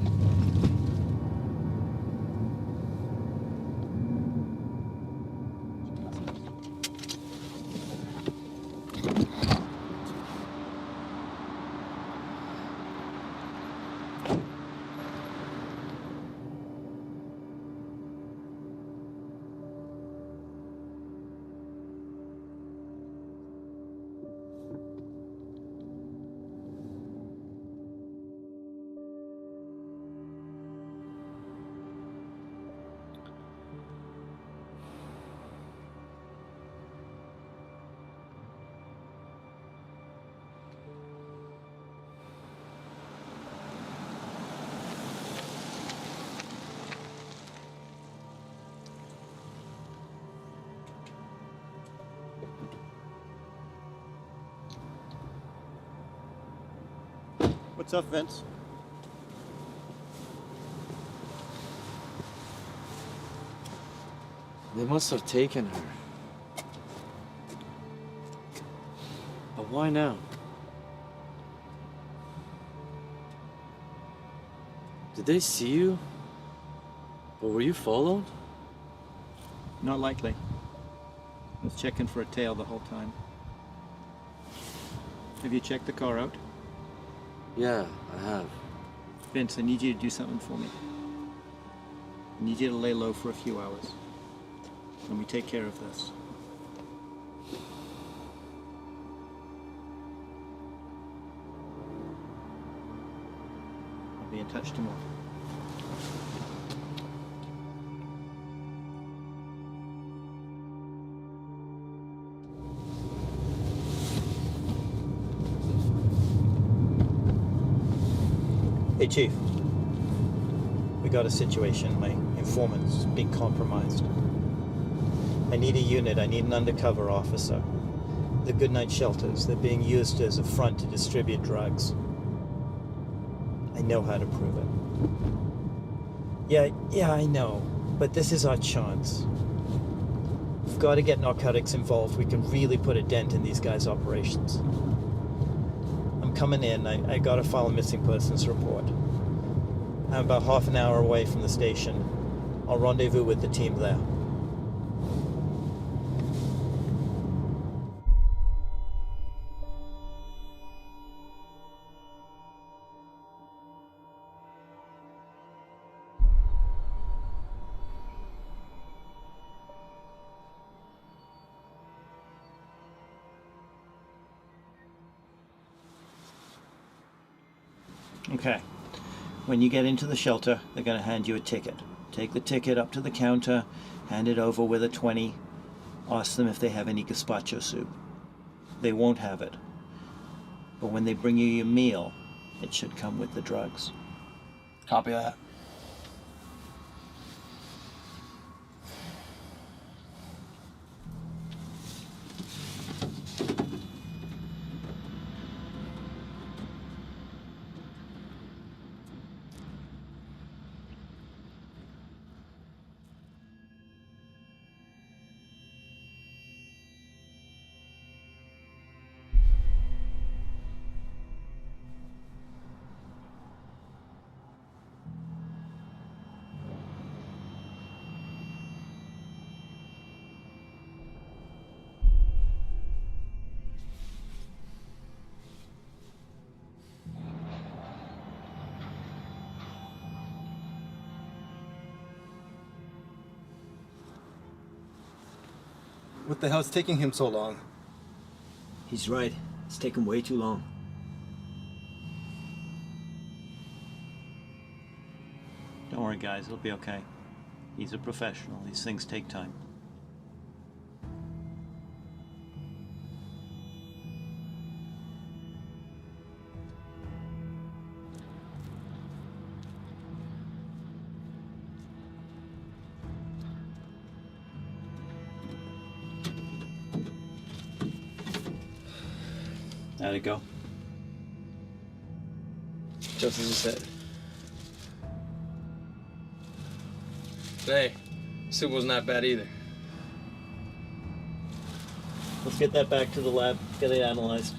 What's up, Vince? They must have taken her. But why now? Did they see you? Or were you followed? Not likely. I was checking for a tail the whole time. Have you checked the car out? Yeah, I have. Vince, I need you to do something for me. I need you to lay low for a few hours. Let me take care of this. I'll be in touch tomorrow. Hey, Chief. We got a situation. My informant's being compromised. I need a unit. I need an undercover officer. The Goodnight shelters, they're being used as a front to distribute drugs. I know how to prove it. Yeah, I know. But this is our chance. We've got to get narcotics involved. We can really put a dent in these guys' operations. I'm coming in. I got to file a missing persons report. I'm about half an hour away from the station. I'll rendezvous with the team there. Okay. When you get into the shelter, they're going to hand you a ticket. Take the ticket up to the counter, hand it over with a 20. Ask them if they have any gazpacho soup. They won't have it. But when they bring you your meal, it should come with the drugs. Copy that. What the hell's taking him so long? He's right. It's taken way too long. Don't worry, guys. It'll be okay. He's a professional. These things take time. How'd it go? Just as you said. Hey, soup wasn't that bad either. Let's get that back to the lab, get it analyzed.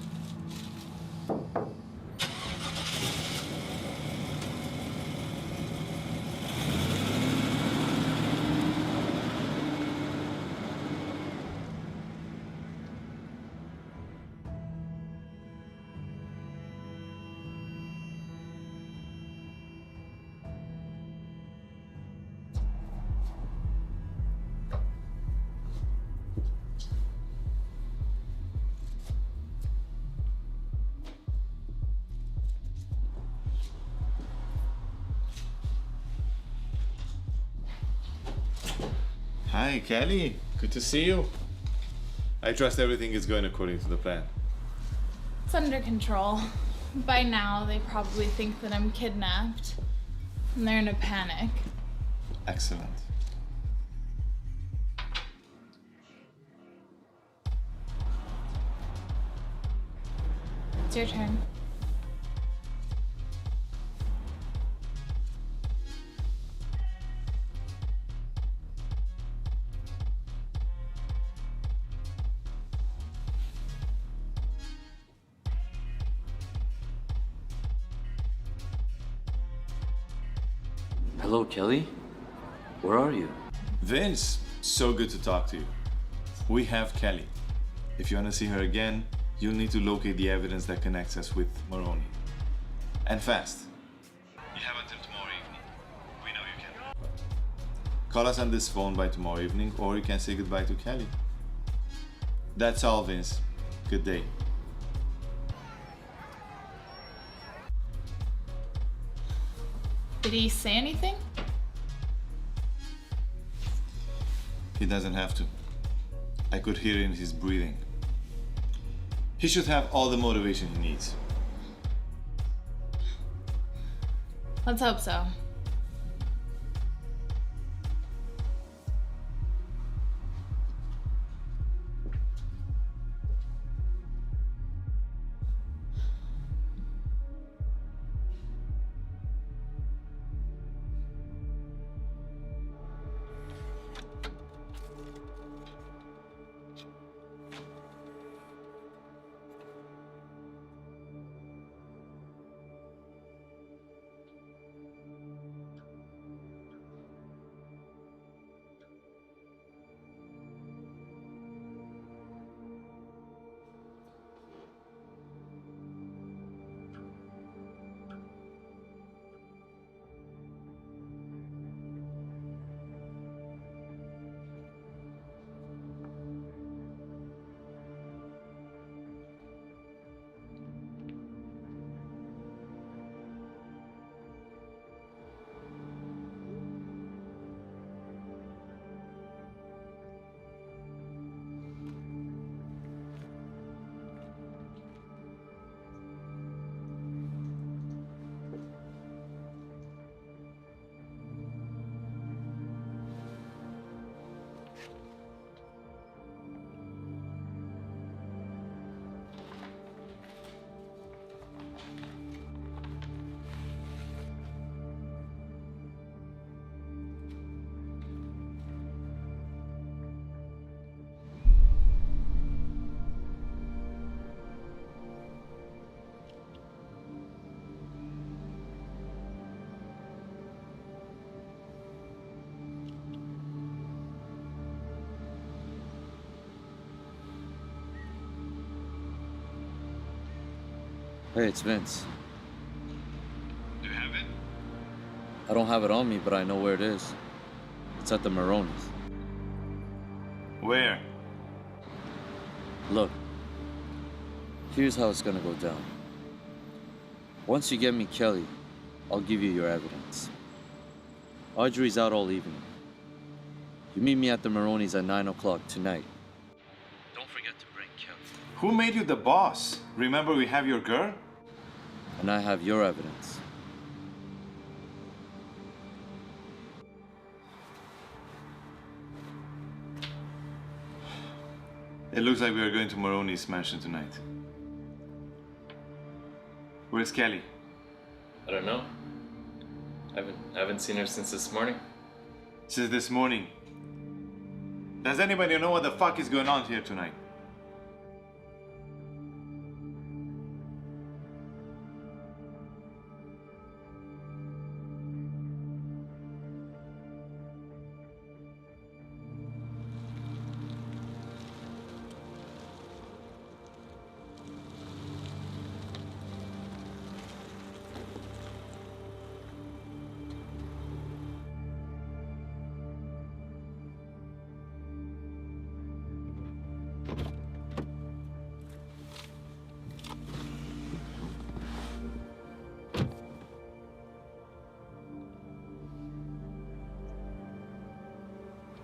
Hi, Kelly. Good to see you. I trust everything is going according to the plan. It's under control. By now, they probably think that I'm kidnapped. And they're in a panic. Excellent. It's your turn. Hello, Kelly. Where are you? Vince, so good to talk to you. We have Kelly. If you want to see her again, you'll need to locate the evidence that connects us with Maroney. And fast. You have until tomorrow evening. We know you can. Call us on this phone by tomorrow evening, or you can say goodbye to Kelly. That's all, Vince. Good day. Did he say anything? He doesn't have to. I could hear it in his breathing. He should have all the motivation he needs. Let's hope so. Hey, it's Vince. Do you have it? I don't have it on me, but I know where it is. It's at the Maroney's. Where? Look, here's how it's gonna go down. Once you get me Kelly, I'll give you your evidence. Audrey's out all evening. You meet me at the Maroney's at 9 o'clock tonight. Don't forget to bring Kelly. Who made you the boss? Remember we have your girl? And I have your evidence. It looks like we are going to Maroney's mansion tonight. Where's Kelly? I don't know. I haven't seen her since this morning. Since this morning. Does anybody know what the fuck is going on here tonight?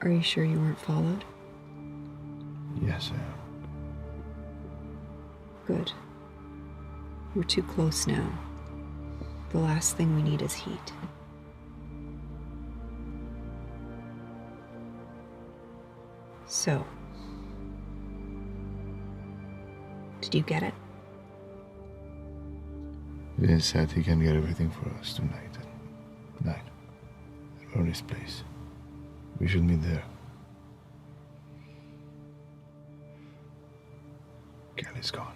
Are you sure you weren't followed? Yes, I am. Good. We're too close now. The last thing we need is heat. So, did you get it? Vince said he can get everything for us tonight at 9 at Ronnie's place. We should meet there. Kelly's gone.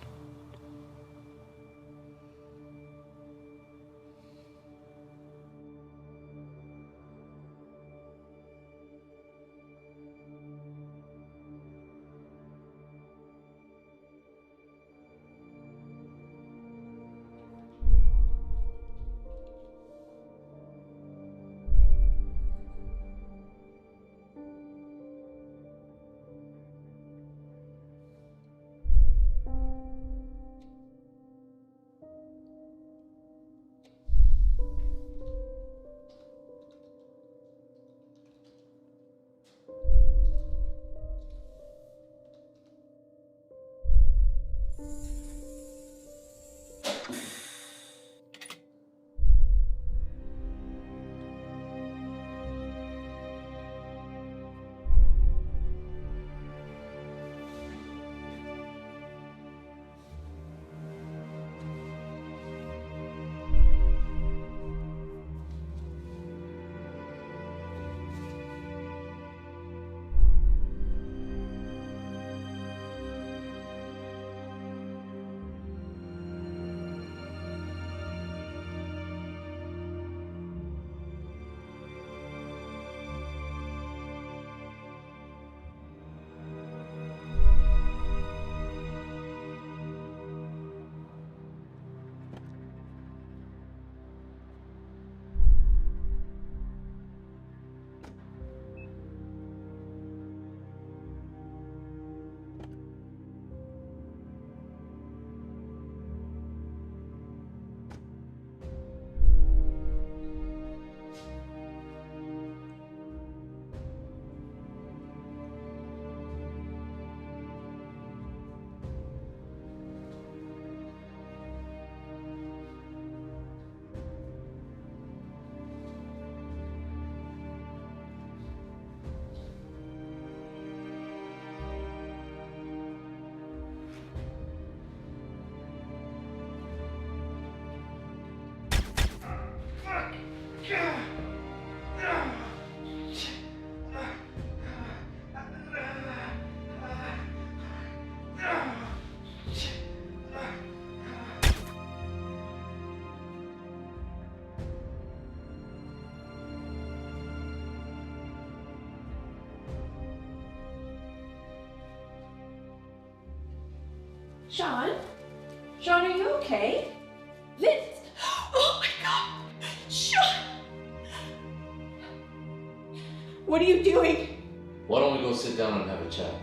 Sean? Sean, are you okay? Vince! Oh my God! Sean! What are you doing? Why don't we go sit down and have a chat?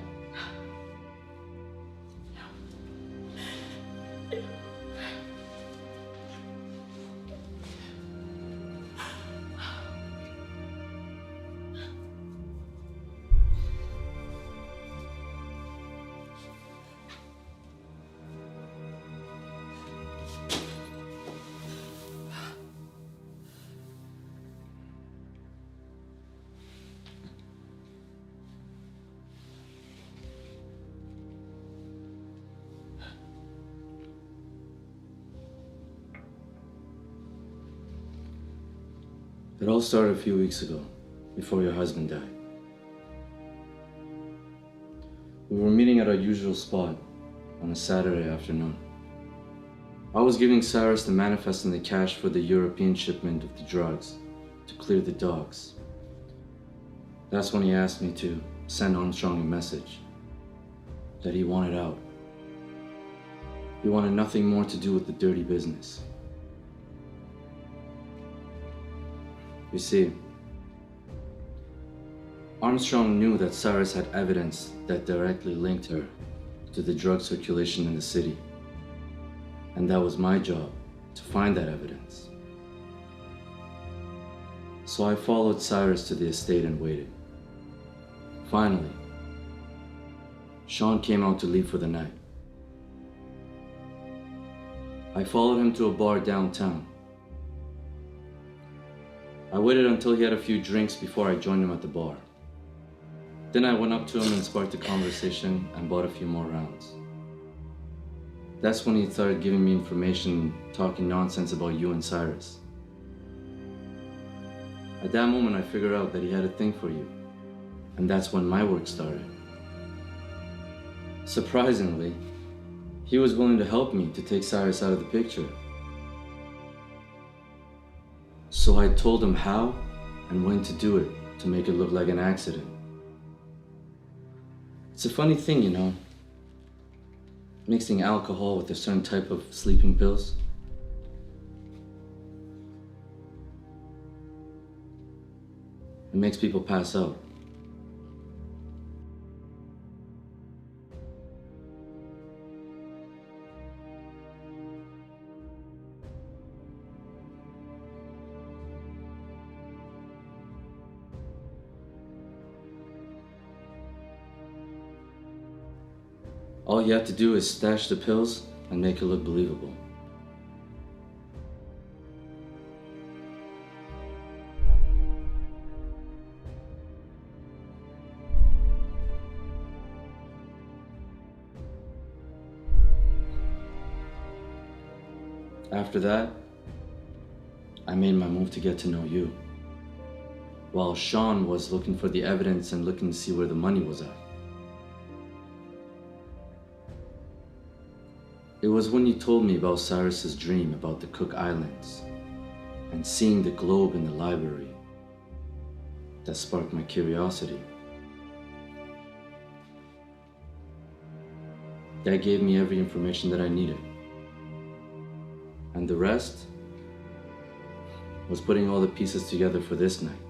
It all started a few weeks ago, before your husband died. We were meeting at our usual spot on a Saturday afternoon. I was giving Cyrus the manifest and the cash for the European shipment of the drugs to clear the docks. That's when he asked me to send Armstrong a message that he wanted out. He wanted nothing more to do with the dirty business. You see, Armstrong knew that Cyrus had evidence that directly linked her to the drug circulation in the city. And that was my job, to find that evidence. So I followed Cyrus to the estate and waited. Finally, Sean came out to leave for the night. I followed him to a bar downtown. I waited until he had a few drinks before I joined him at the bar. Then I went up to him and sparked a conversation and bought a few more rounds. That's when he started giving me information, talking nonsense about you and Cyrus. At that moment, I figured out that he had a thing for you, and that's when my work started. Surprisingly, he was willing to help me to take Cyrus out of the picture. So I told him how and when to do it to make it look like an accident. It's a funny thing, you know, mixing alcohol with a certain type of sleeping pills. It makes people pass out. All you have to do is stash the pills and make it look believable. After that, I made my move to get to know you, while Sean was looking for the evidence and looking to see where the money was at. It was when you told me about Cyrus's dream about the Cook Islands and seeing the globe in the library that sparked my curiosity. That gave me every information that I needed. And the rest was putting all the pieces together for this night.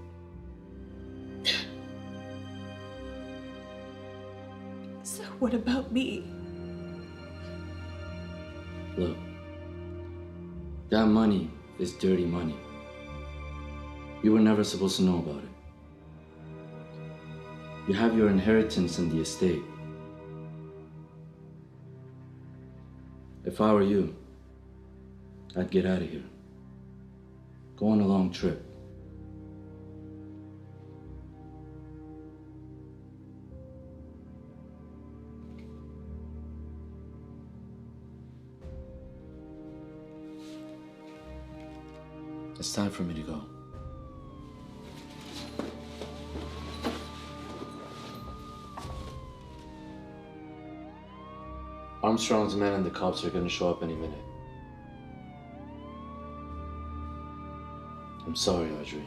So what about me? Look, that money is dirty money. You were never supposed to know about it. You have your inheritance in the estate. If I were you, I'd get out of here. Go on a long trip. It's time for me to go. Armstrong's men and the cops are gonna show up any minute. I'm sorry, Audrey.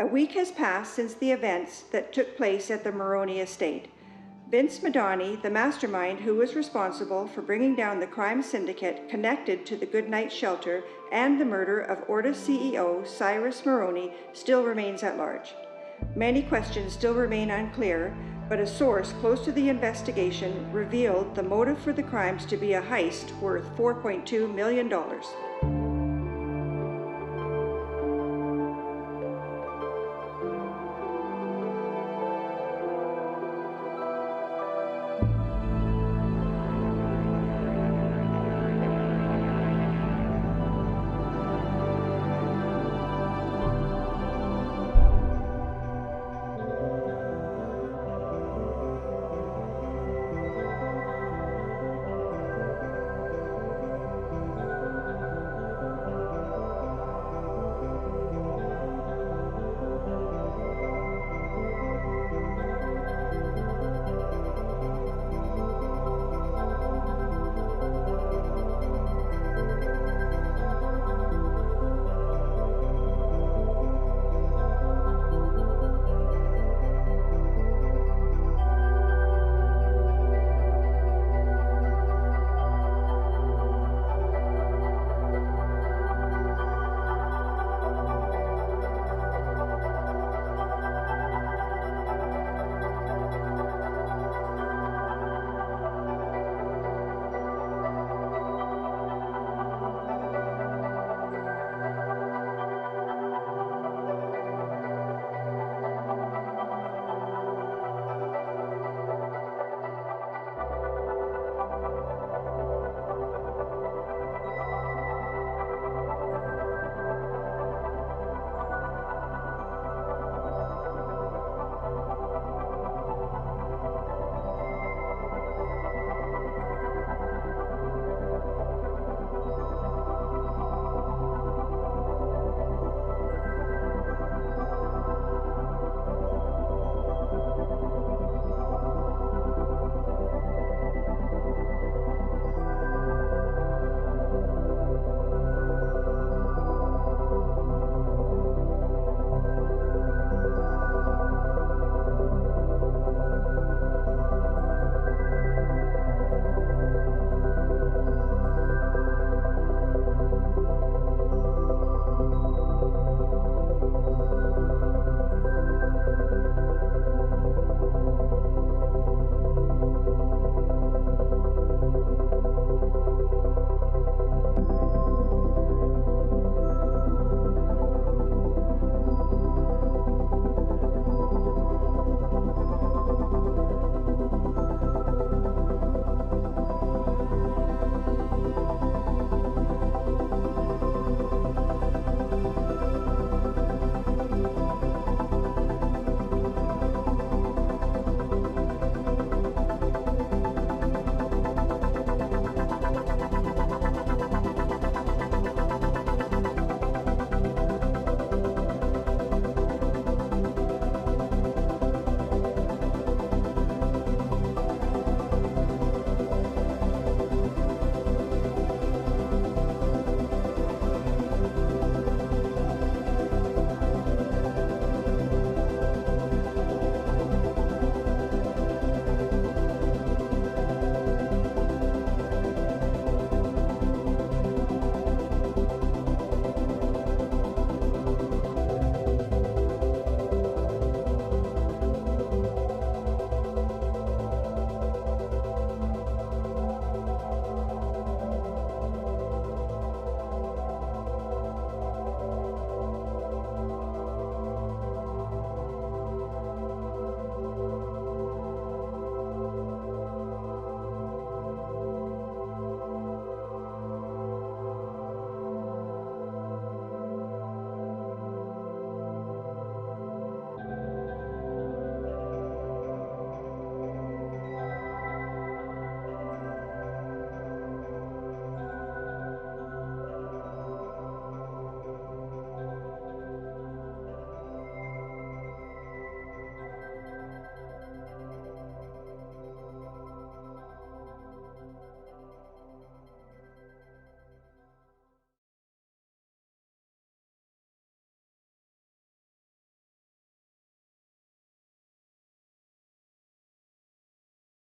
A week has passed since the events that took place at the Maroney estate. Vince Madani, the mastermind who was responsible for bringing down the crime syndicate connected to the Goodnight Shelter and the murder of Ortis CEO Cyrus Maroney, still remains at large. Many questions still remain unclear, but a source close to the investigation revealed the motive for the crimes to be a heist worth $4.2 million.